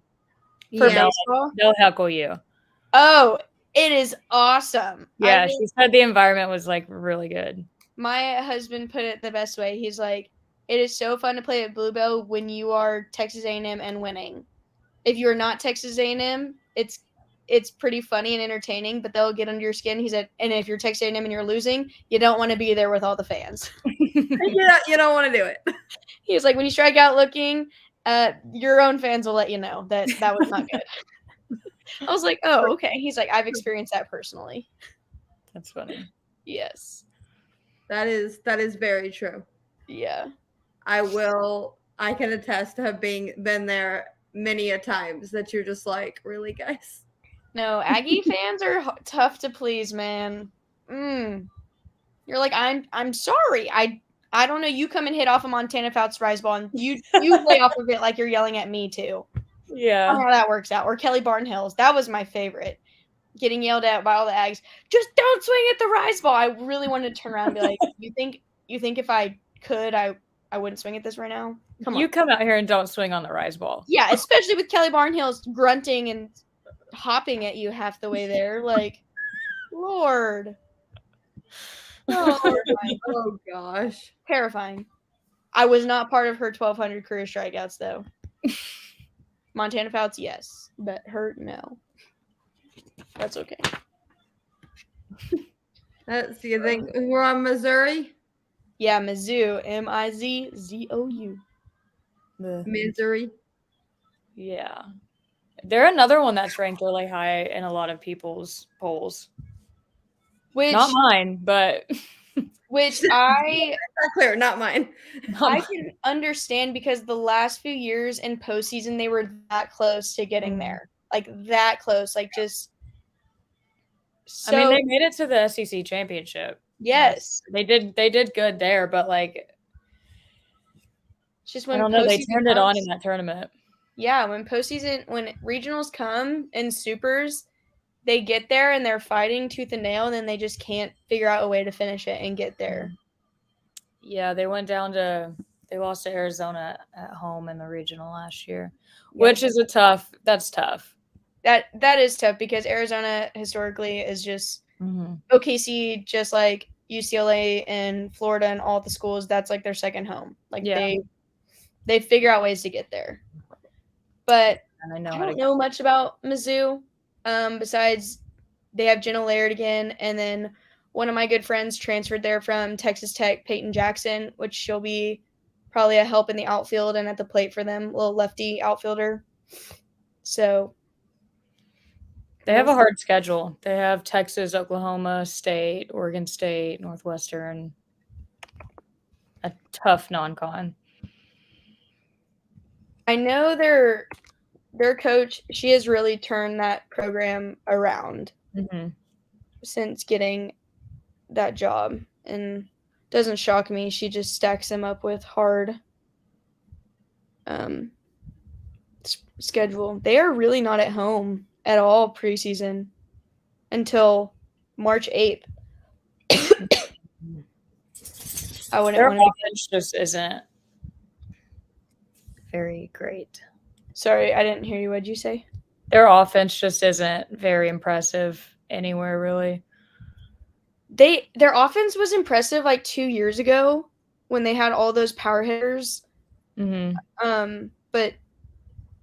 For Yeah. baseball? They'll heckle you. Oh, it is awesome. Yeah, she said the environment was like really good. My husband put it the best way. He's like, it is so fun to play at Bluebell when you are Texas A&M and winning. If you are not Texas A&M, it's pretty funny and entertaining, but they'll get under your skin. He said, and if you're Texas A&M and you're losing, you don't want to be there with all the fans. You don't want to do it. He was like, when you strike out looking, your own fans will let you know that was not good. I was like, oh, okay. He's like, I've experienced that personally. That's funny. Yes. That is very true. Yeah. I can attest to have been there many a times that you're just like, really, guys? No, Aggie fans are tough to please, man. You're like, I'm sorry. I don't know. You come and hit off a Montana Fouts rise ball, and you play off of it like you're yelling at me too. Yeah. I don't know how that works out. Or Kelly Barnhills. That was my favorite. Getting yelled at by all the Ags. Just don't swing at the rise ball. I really wanted to turn around and be like, you think if I could, I wouldn't swing at this right now? Come on. You come out here and don't swing on the rise ball. Yeah, especially with Kelly Barnhills grunting and hopping at you half the way there. Like, Lord. Oh gosh. Terrifying. I was not part of her 1,200 career strikeouts, though. Montana Fouts, yes. But her, no. That's okay. So you think we're on Missouri? Yeah, Mizzou. M-I-Z-Z-O-U. Missouri. Yeah. They're another one that's ranked really high in a lot of people's polls. Not mine, but which I not clear, not mine. I can understand because the last few years in postseason they were that close to getting there. Like that close. Like just I mean, they made it to the SEC championship. Yes. They did good there, but like just when I don't know, they turned it on in that tournament. Yeah, when regionals come and supers, they get there and they're fighting tooth and nail, and then they just can't figure out a way to finish it and get there. Yeah, they lost to Arizona at home in the regional last year, which is that's tough. That is tough because Arizona historically is just OKC, just like UCLA and Florida and all the schools. That's like their second home. Like they figure out ways to get there. But I don't know much about Mizzou. Besides, they have Jenna Laird again, and then one of my good friends transferred there from Texas Tech, Peyton Jackson, which she'll be probably a help in the outfield and at the plate for them, little lefty outfielder. So they have a hard schedule. They have Texas, Oklahoma State, Oregon State, Northwestern. A tough non-con. I know their coach, she has really turned that program around since getting that job, and doesn't shock me. She just stacks them up with hard schedule. They are really not at home at all preseason until March 8th. Their offense just isn't very great. Sorry, I didn't hear you. What'd you say? Their offense just isn't very impressive anywhere, really. Their offense was impressive like 2 years ago when they had all those power hitters. But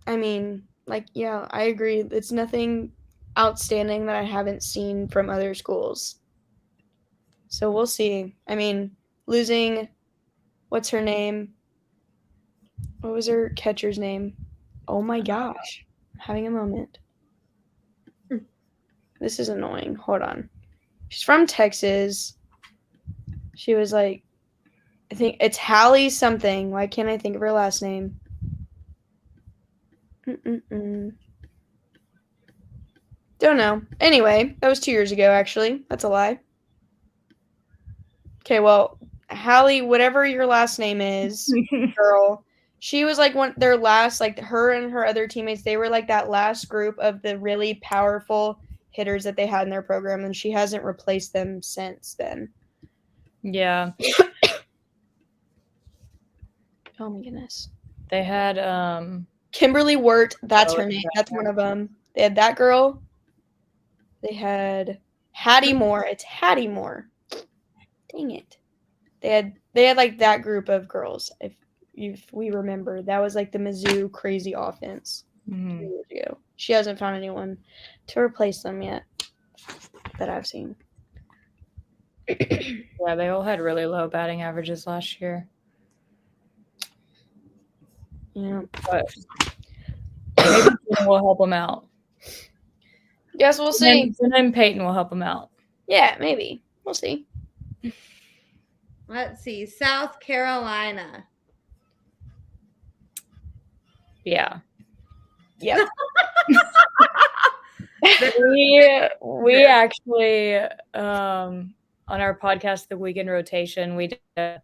I mean, like, yeah, I agree. It's nothing outstanding that I haven't seen from other schools. So we'll see. I mean, losing, what's her name? What was her catcher's name? Oh my gosh. I'm having a moment. This is annoying. Hold on. She's from Texas. She was like, I think it's Hallie something. Why can't I think of her last name? Don't know. Anyway, that was 2 years ago, actually. That's a lie. Okay, well, Hallie, whatever your last name is, girl. She was like their last, like her and her other teammates, they were like that last group of the really powerful hitters that they had in their program, and she hasn't replaced them since then. Yeah. Oh my goodness. They had Kimberly Wirt, that's her name. That's one of them. They had that girl. They had Hattie Moore. It's Hattie Moore. Dang it. They had like that group of girls. If we remember, that was like the Mizzou crazy offense 3 years ago. She hasn't found anyone to replace them yet that I've seen. Yeah, they all had really low batting averages last year. Yeah, but maybe we'll help them out. Yes, we'll see. And then Peyton will help them out. Yeah, maybe. We'll see. Let's see. South Carolina. Yeah. Yep. we actually on our podcast, The Weekend Rotation, we did a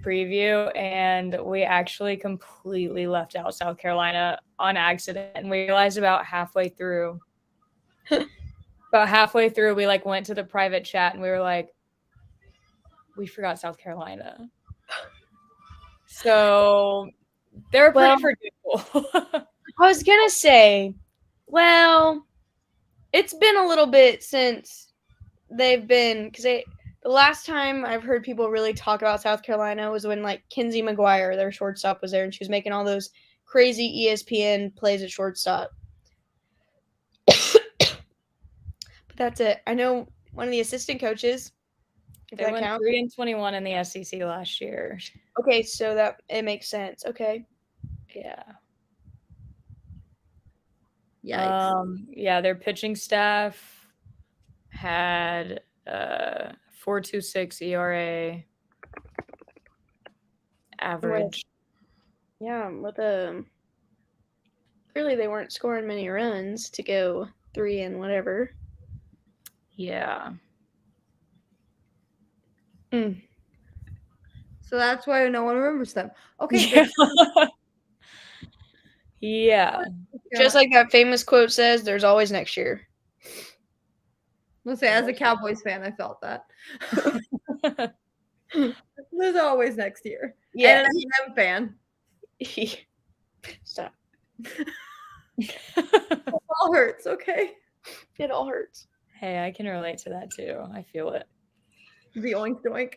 preview and we actually completely left out South Carolina on accident, and we realized about halfway through we like went to the private chat and we were like, we forgot South Carolina. So they're pretty forgetful. I was gonna say, well, it's been a little bit since they've been, because the last time I've heard people really talk about South Carolina was when like Kinsey McGuire, their shortstop, was there, and she was making all those crazy ESPN plays at shortstop. But that's it. I know one of the assistant coaches. They went 3-21 in the SEC last year. Okay, so that it makes sense. Okay. Yeah. Yikes. Yeah, their pitching staff had 4.26 ERA average. Yeah, with clearly they weren't scoring many runs to go 3 and whatever. Yeah. So that's why no one remembers them. Okay. Yeah. Yeah. Just like that famous quote says, there's always next year. Let's say, as a Cowboys fan, I felt that. There's always next year. Yeah. And an M fan. Stop. It all hurts, okay? It all hurts. Hey, I can relate to that too. I feel it. The oink doink.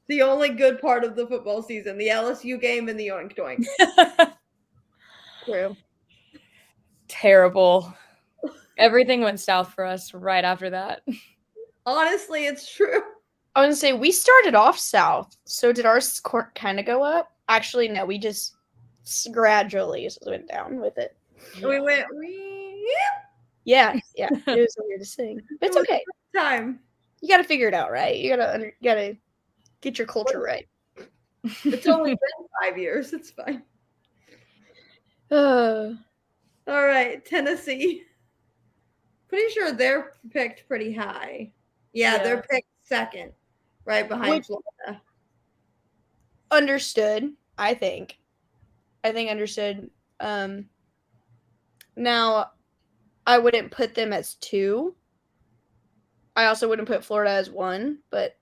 The only good part of the football season, the LSU game and the oink doink. True. Terrible. Everything went south for us right after that. Honestly, it's true. I was going to say, we started off south. So did ours kind of go up? Actually, no, we just gradually went down with it. We went, yeah. It was the weirdest thing. But it's okay. Time. You got to figure it out, right? You got to get your culture right. It's only been 5 years. It's fine. All right, Tennessee. Pretty sure they're picked pretty high. Yeah. They're picked second, right behind Florida. Understood, I think. Understood. Now, I wouldn't put them as 2. I also wouldn't put Florida as 1, but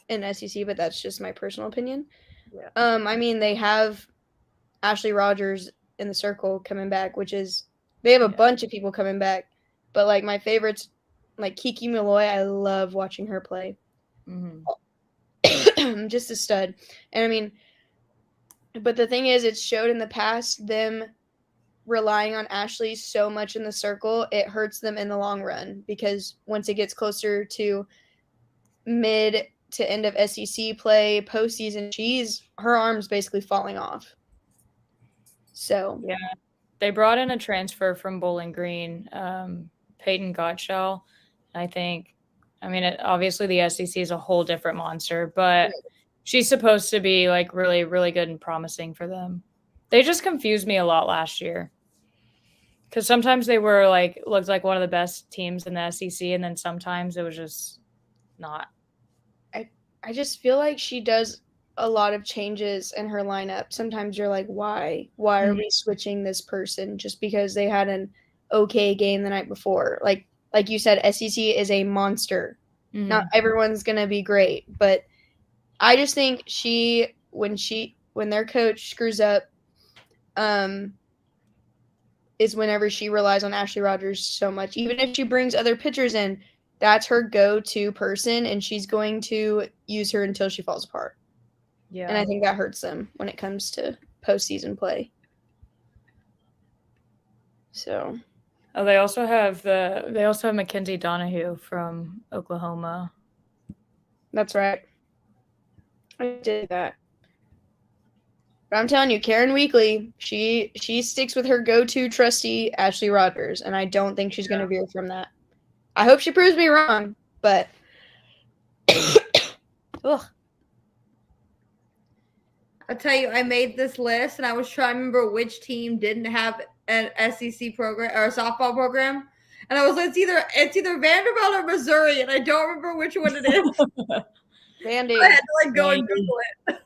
in SEC, but that's just my personal opinion. Yeah. I mean, they have Ashley Rogers in the circle coming back, which is, they have a bunch of people coming back, but like my favorites, like Kiki Malloy, I love watching her play. Mm-hmm. Just a stud. And I mean, but the thing is, it's showed in the past them relying on Ashley so much in the circle, it hurts them in the long run, because once it gets closer to mid to end of SEC play, postseason, her arm's basically falling off. So yeah, they brought in a transfer from Bowling Green, Peyton Gottschall. Obviously the SEC is a whole different monster, but she's supposed to be like really, really good and promising for them. They just confused me a lot last year, because sometimes they were like, looked like one of the best teams in the SEC, and then sometimes it was just not. I just feel like she does a lot of changes in her lineup. Sometimes you're like, why? Why are we switching this person just because they had an okay game the night before? Like you said, SEC is a monster. Not everyone's gonna be great, but I just think when their coach screws up, is whenever she relies on Ashley Rogers so much. Even if she brings other pitchers in, that's her go-to person, and she's going to use her until she falls apart. Yeah. And I think that hurts them when it comes to postseason play. So. Oh, they also have Mackenzie Donahue from Oklahoma. That's right. I did that. But I'm telling you, Karen Weekly, she sticks with her go-to trustee, Ashley Rogers, and I don't think she's going to veer from that. I hope she proves me wrong, but ugh. I'll tell you, I made this list, and I was trying to remember which team didn't have an SEC program or a softball program, and I was like, it's either Vanderbilt or Missouri, and I don't remember which one it is. Vandy. I had to go and Google it.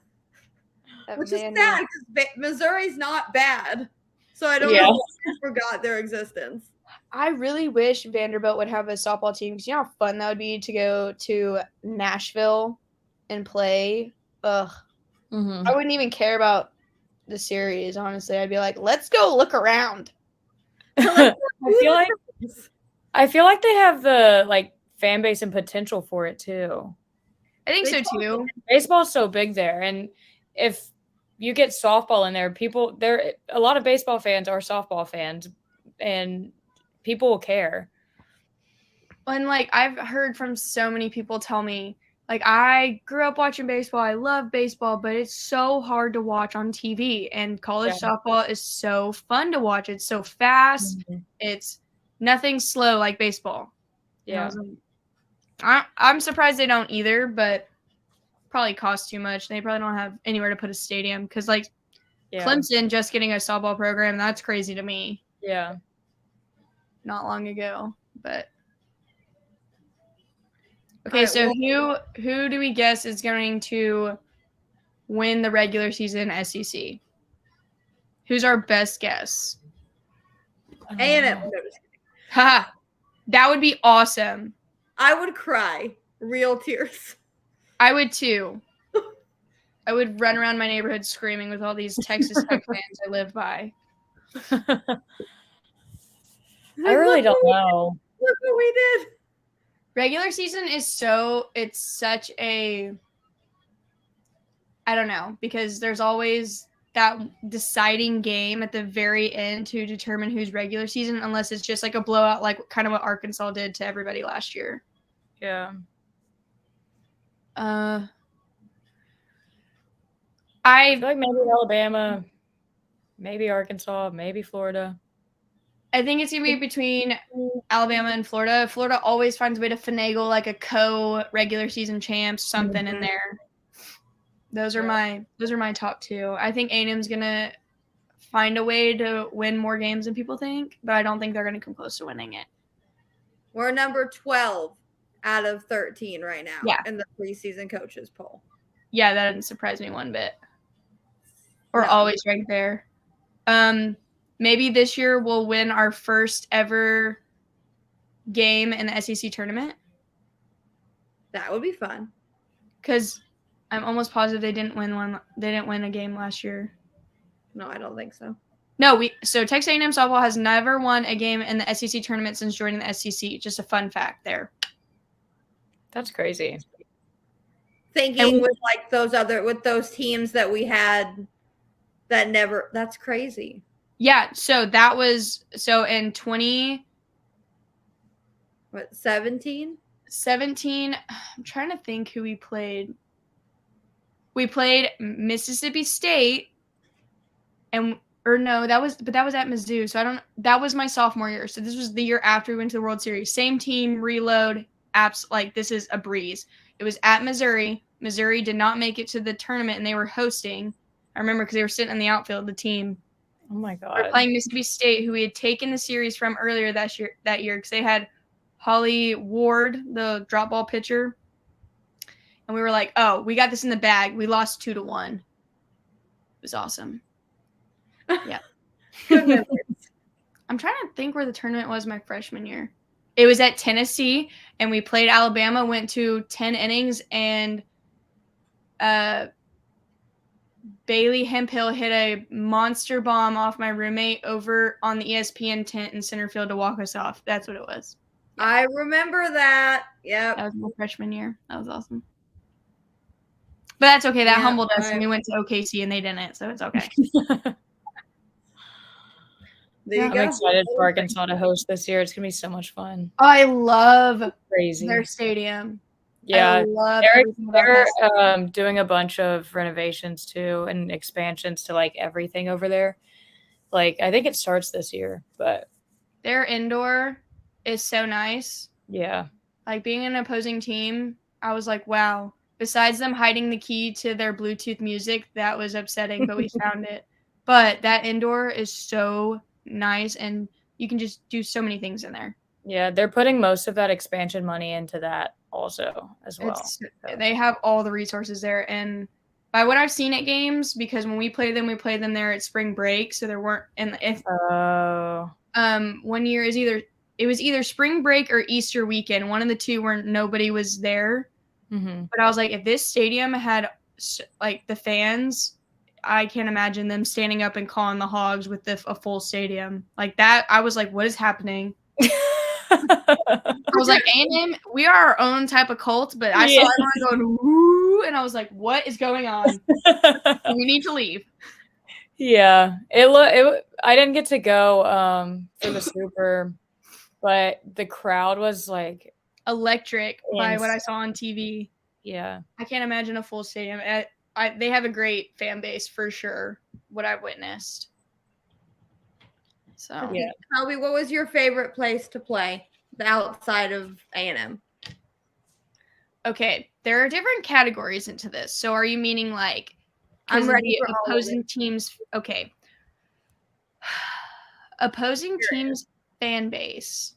Which is Vandy. sad because Missouri's not bad. So I don't know why I forgot their existence. I really wish Vanderbilt would have a softball team because you know how fun that would be to go to Nashville and play. Ugh. I wouldn't even care about the series, honestly. I'd be like, let's go look around. I feel like they have the fan base and potential for it too. I think so too. Baseball's so big there, and if you get softball in there, a lot of baseball fans are softball fans, and people will care. And I've heard from so many people tell me, I grew up watching baseball. I love baseball, but it's so hard to watch on TV. And college softball is so fun to watch. It's so fast. It's nothing slow like baseball. Yeah. I'm surprised they don't either, but probably costs too much. They probably don't have anywhere to put a stadium because Clemson just getting a softball program, that's crazy to me. Yeah. Not long ago, but okay, so who do we guess is going to win the regular season SEC? Who's our best guess? A&M. Ha! That would be awesome. I would cry. Real tears. I would too. I would run around my neighborhood screaming with all these Texas Tech fans I live by. I really don't know. Look what we did. Regular season is it's such a, I don't know, because there's always that deciding game at the very end to determine who's regular season, unless it's just a blowout, kind of what Arkansas did to everybody last year. Yeah. I feel like maybe Alabama, maybe Arkansas, maybe Florida. I think it's going to be between Alabama and Florida. Florida always finds a way to finagle a co-regular season champs, something in there. Those are my top two. I think A&M's going to find a way to win more games than people think, but I don't think they're going to come close to winning it. We're number 12 out of 13 right now in the preseason coaches poll. Yeah, that didn't surprise me one bit. We're always right there. Maybe this year we'll win our first ever game in the SEC tournament. That would be fun. Because I'm almost positive they didn't win a game last year. No, I don't think so. No, so Texas A&M softball has never won a game in the SEC tournament since joining the SEC. Just a fun fact there. That's crazy. Thinking with those teams that we had that never, that's crazy. Yeah, so in 17? 17, I'm trying to think who we played. We played Mississippi State that was at Mizzou. So that was my sophomore year. So this was the year after we went to the World Series. Same team, reload, apps, this is a breeze. It was at Missouri. Missouri did not make it to the tournament, and they were hosting. I remember because they were sitting in the outfield, the team. Oh my God. We're playing Mississippi State, who we had taken the series from earlier that year because they had Holly Ward, the drop ball pitcher. And we were like, oh, we got this in the bag. We lost 2-1. It was awesome. Yeah. Good memories. I'm trying to think where the tournament was my freshman year. It was at Tennessee, and we played Alabama, went to 10 innings, and Bailey Hemphill hit a monster bomb off my roommate over on the ESPN tent in center field to walk us off. That's what it was. Yeah. I remember that. Yep. That was my freshman year. That was awesome. But that's okay. That humbled us, and we went to OKC, and they didn't, so it's okay. I'm excited for Arkansas to host this year. It's going to be so much fun. I love Crazy. Their stadium. Yeah, they're doing a bunch of renovations too and expansions to like everything over there. Like I think it starts this year, but their indoor is so nice. Yeah. Like being an opposing team, I was like, wow. Besides them hiding the key to their Bluetooth music, that was upsetting, but we found it. But that indoor is so nice, and you can just do so many things in there. Yeah, they're putting most of that expansion money into that also as well. They have all the resources there, and by what I've seen at games, because when we played them there at spring break, so there weren't. And if 1 year it was either spring break or Easter weekend, one of the two where nobody was there. Mm-hmm. But I was like, if this stadium had like the fans, I can't imagine them standing up and calling the Hogs with a full stadium like that. I was like, what is happening? I was like, A&M, we are our own type of cult, but I saw everyone going, woo, and I was like, what is going on? We need to leave. Yeah, I didn't get to go for the Super, but the crowd was like electric by what I saw on TV. Yeah, I can't imagine a full stadium. They have a great fan base for sure, what I've witnessed. So, yeah. Kelbi, what was your favorite place to play outside of A&M? Okay, there are different categories into this. So are you meaning like I'm ready for opposing teams? Okay. Opposing teams fan base,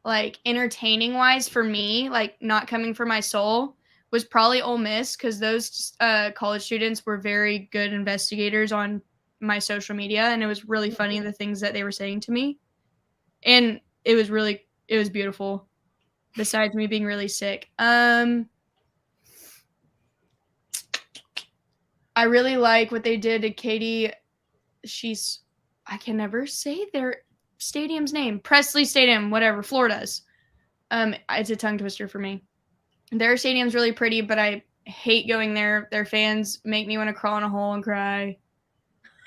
like entertaining wise for me, like not coming for my soul, was probably Ole Miss, because those college students were very good investigators on my social media, and it was really funny the things that they were saying to me, and it was beautiful, besides me being really sick. I really like what they did to Katie. I can never say their stadium's name. Presley Stadium, whatever, Florida's. It's a tongue twister for me. Their stadium's really pretty, but I hate going there. Their fans make me want to crawl in a hole and cry.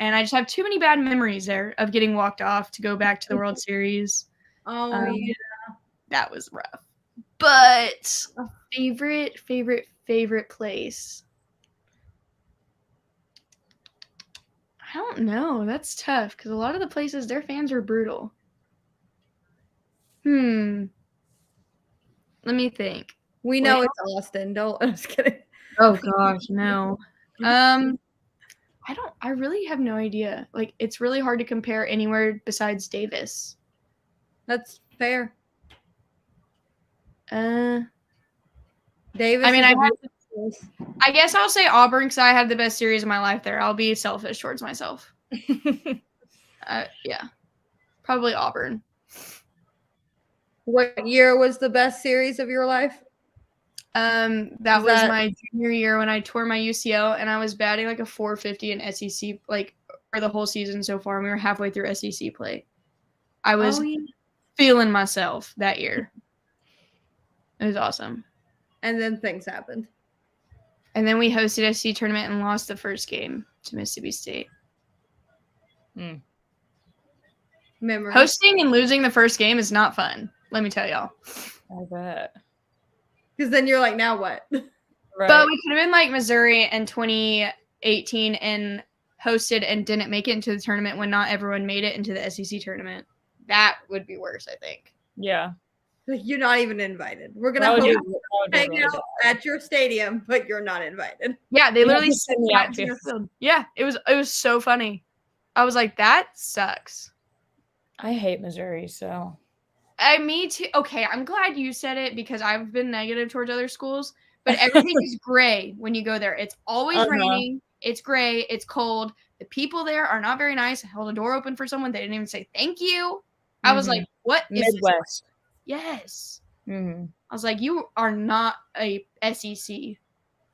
And I just have too many bad memories there of getting walked off to go back to the World Series. Oh, yeah. That was rough. But a favorite place. I don't know. That's tough because a lot of the places, their fans are brutal. Let me think. We know it's Austin. Don't. I'm just kidding. Oh gosh, no. I really have no idea. Like, it's really hard to compare anywhere besides Davis. That's fair. Davis. I mean, I guess I'll say Auburn because I had the best series of my life there. I'll be selfish towards myself. Yeah, probably Auburn. What year was the best series of your life? That was my junior year when I tore my UCL, and I was batting like a 450 in SEC, like for the whole season so far. And we were halfway through SEC play. I was feeling myself that year. It was awesome. And then things happened. And then we hosted a SEC tournament and lost the first game to Mississippi State. Memories. Hosting and losing the first game is not fun. Let me tell y'all. I bet. Because then you're like, now what? Right. But we could have been like Missouri in 2018 and hosted and didn't make it into the tournament when not everyone made it into the SEC tournament. That would be worse, I think. Yeah. You're not even invited. We're going to hang out at your stadium, but you're not invited. Yeah, they literally sent me out to your field. Yeah, it was so funny. I was like, that sucks. I hate Missouri, so. Me too. Okay, I'm glad you said it because I've been negative towards other schools, but everything is gray when you go there. It's always raining. It's gray. It's cold. The people there are not very nice. I held a door open for someone. They didn't even say thank you. I was like, what is Midwest? Yes. Mm-hmm. I was like, you are not a SEC.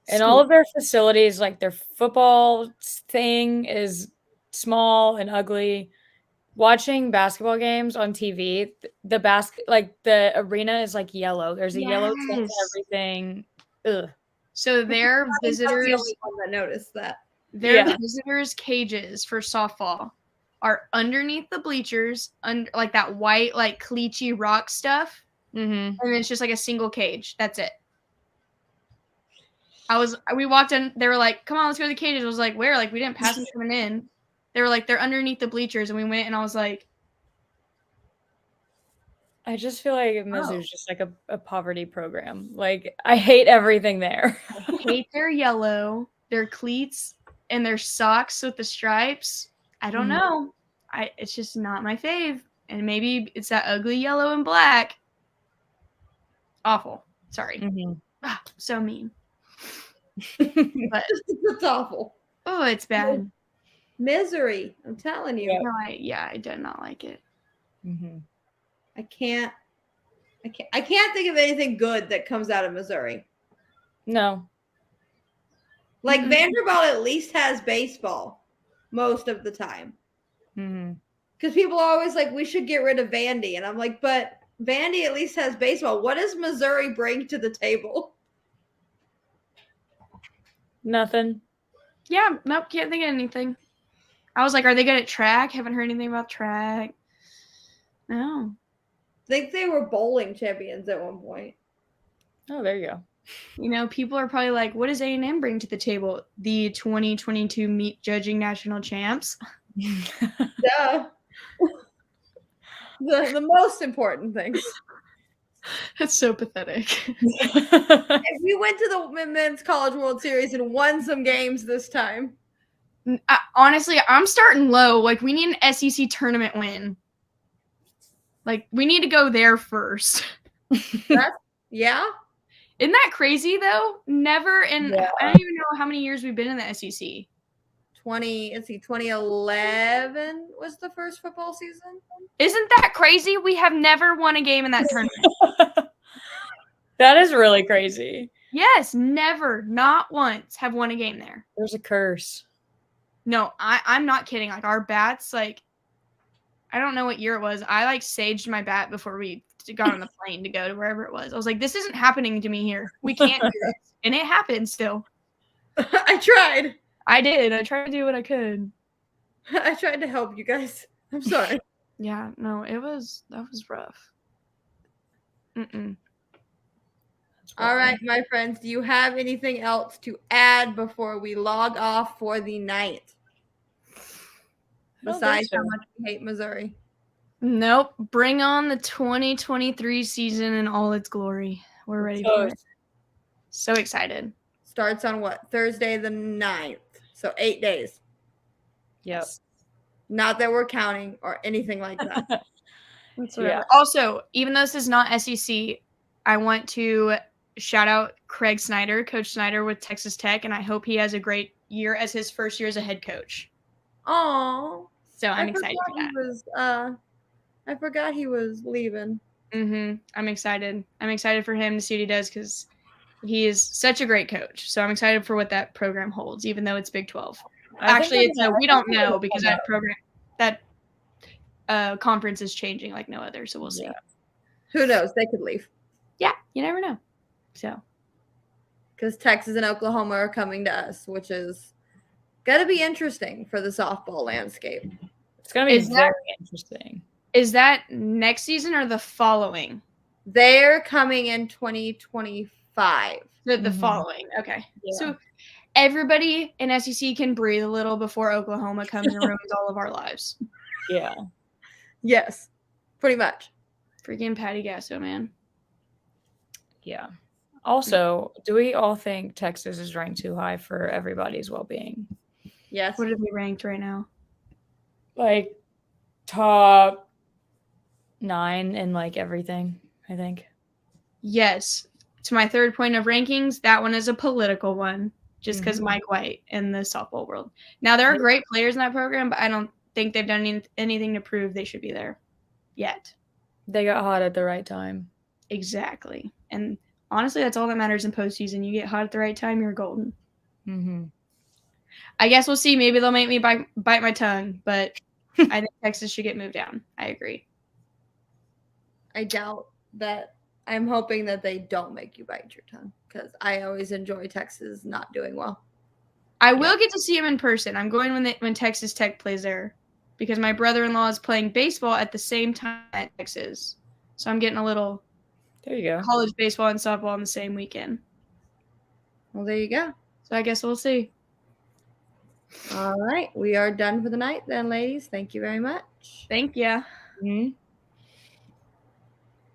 And all of their facilities, like their football thing is small and ugly. Watching basketball games on TV, the arena is like yellow. There's a yellow tint to everything. Ugh. So their visitors, the only one that noticed that. Their visitors' cages for softball are underneath the bleachers, like that white, like cleachy rock stuff. And it's just like a single cage. That's it. We walked in, they were like, come on, let's go to the cages. I was like, where? Like, we didn't pass them coming in. They were like, they're underneath the bleachers. And we went, and I was like, I just feel like Mizzou's just like a poverty program. Like, I hate everything there. I hate their yellow, their cleats, and their socks with the stripes. I don't know. It's just not my fave. And maybe it's that ugly yellow and black. Awful. Sorry. So mean. But it's awful. Oh, it's bad. Misery. I'm telling you. No, I did not like it. I can't think of anything good that comes out of Missouri. No. Like Vanderbilt at least has baseball most of the time. Because people are always like, we should get rid of Vandy. And I'm like, but Vandy at least has baseball. What does Missouri bring to the table? Nothing. Yeah, nope, can't think of anything. I was like, are they good at track? Haven't heard anything about track. No. I think they were bowling champions at one point. Oh, there you go. You know, people are probably like, what does A&M bring to the table? The 2022 meat judging national champs. Duh. the most important thing. That's so pathetic. If we went to the Men's College World Series and won some games this time. Honestly, I'm starting low. Like, we need an SEC tournament win. Like, we need to go there first. Yeah? Isn't that crazy, though? Never in, I don't even know how many years we've been in the SEC. 2011 was the first football season. Isn't that crazy? We have never won a game in that tournament. That is really crazy. Yes, never, not once have won a game there. There's a curse. No, I'm not kidding. Like, our bats, like, I don't know what year it was. I, like, saged my bat before we got on the plane to go to wherever it was. I was like, this isn't happening to me here. We can't do this. And it happened still. I tried. I did. I tried to do what I could. I tried to help you guys. I'm sorry. Yeah, no, that was rough. All right, my friends, do you have anything else to add before we log off for the night? Besides how much we hate Missouri. Nope. Bring on the 2023 season in all its glory. We're ready for it. So excited. Starts on what? Thursday the 9th. So 8 days. Yep. Not that we're counting or anything like that. That's whatever. Yeah. Also, even though this is not SEC, I want to shout out Craig Snyder, Coach Snyder with Texas Tech, and I hope he has a great year as his first year as a head coach. Oh. So I'm excited for that. I forgot he was leaving. I'm excited. I'm excited for him to see what he does because he is such a great coach. So I'm excited for what that program holds, even though it's Big 12. Actually, we don't know because that program, that conference is changing like no other. So we'll see. Yeah. Who knows? They could leave. Yeah, you never know. So, because Texas and Oklahoma are coming to us, which is going to be interesting for the softball landscape. It's going to be very interesting. Is that next season or the following? They're coming in 2025. The following. Okay. Yeah. So everybody in SEC can breathe a little before Oklahoma comes and ruins all of our lives. Yeah. Yes. Pretty much. Freaking Patty Gasso, man. Yeah. Also, do we all think Texas is ranked too high for everybody's well-being? Yes. What are we ranked right now? Like top 9 in like everything, I think. Yes. to my third point of rankings, that one is a political one, just because Mike White in the softball world. Now, there are great players in that program, but I don't think they've done anything to prove they should be there yet. They got hot at the right time. Exactly. And honestly, that's all that matters in postseason. You get hot at the right time, you're golden. Mm-hmm. I guess we'll see. Maybe they'll make me bite my tongue, but I think Texas should get moved down. I agree. I doubt that. I'm hoping that they don't make you bite your tongue because I always enjoy Texas not doing well. I will get to see them in person. I'm going when Texas Tech plays there because my brother-in-law is playing baseball at the same time at Texas. So I'm getting a little there you go. College baseball and softball on the same weekend. Well, there you go. So I guess we'll see. All right. We are done for the night then, ladies. Thank you very much. Thank you. Mm-hmm.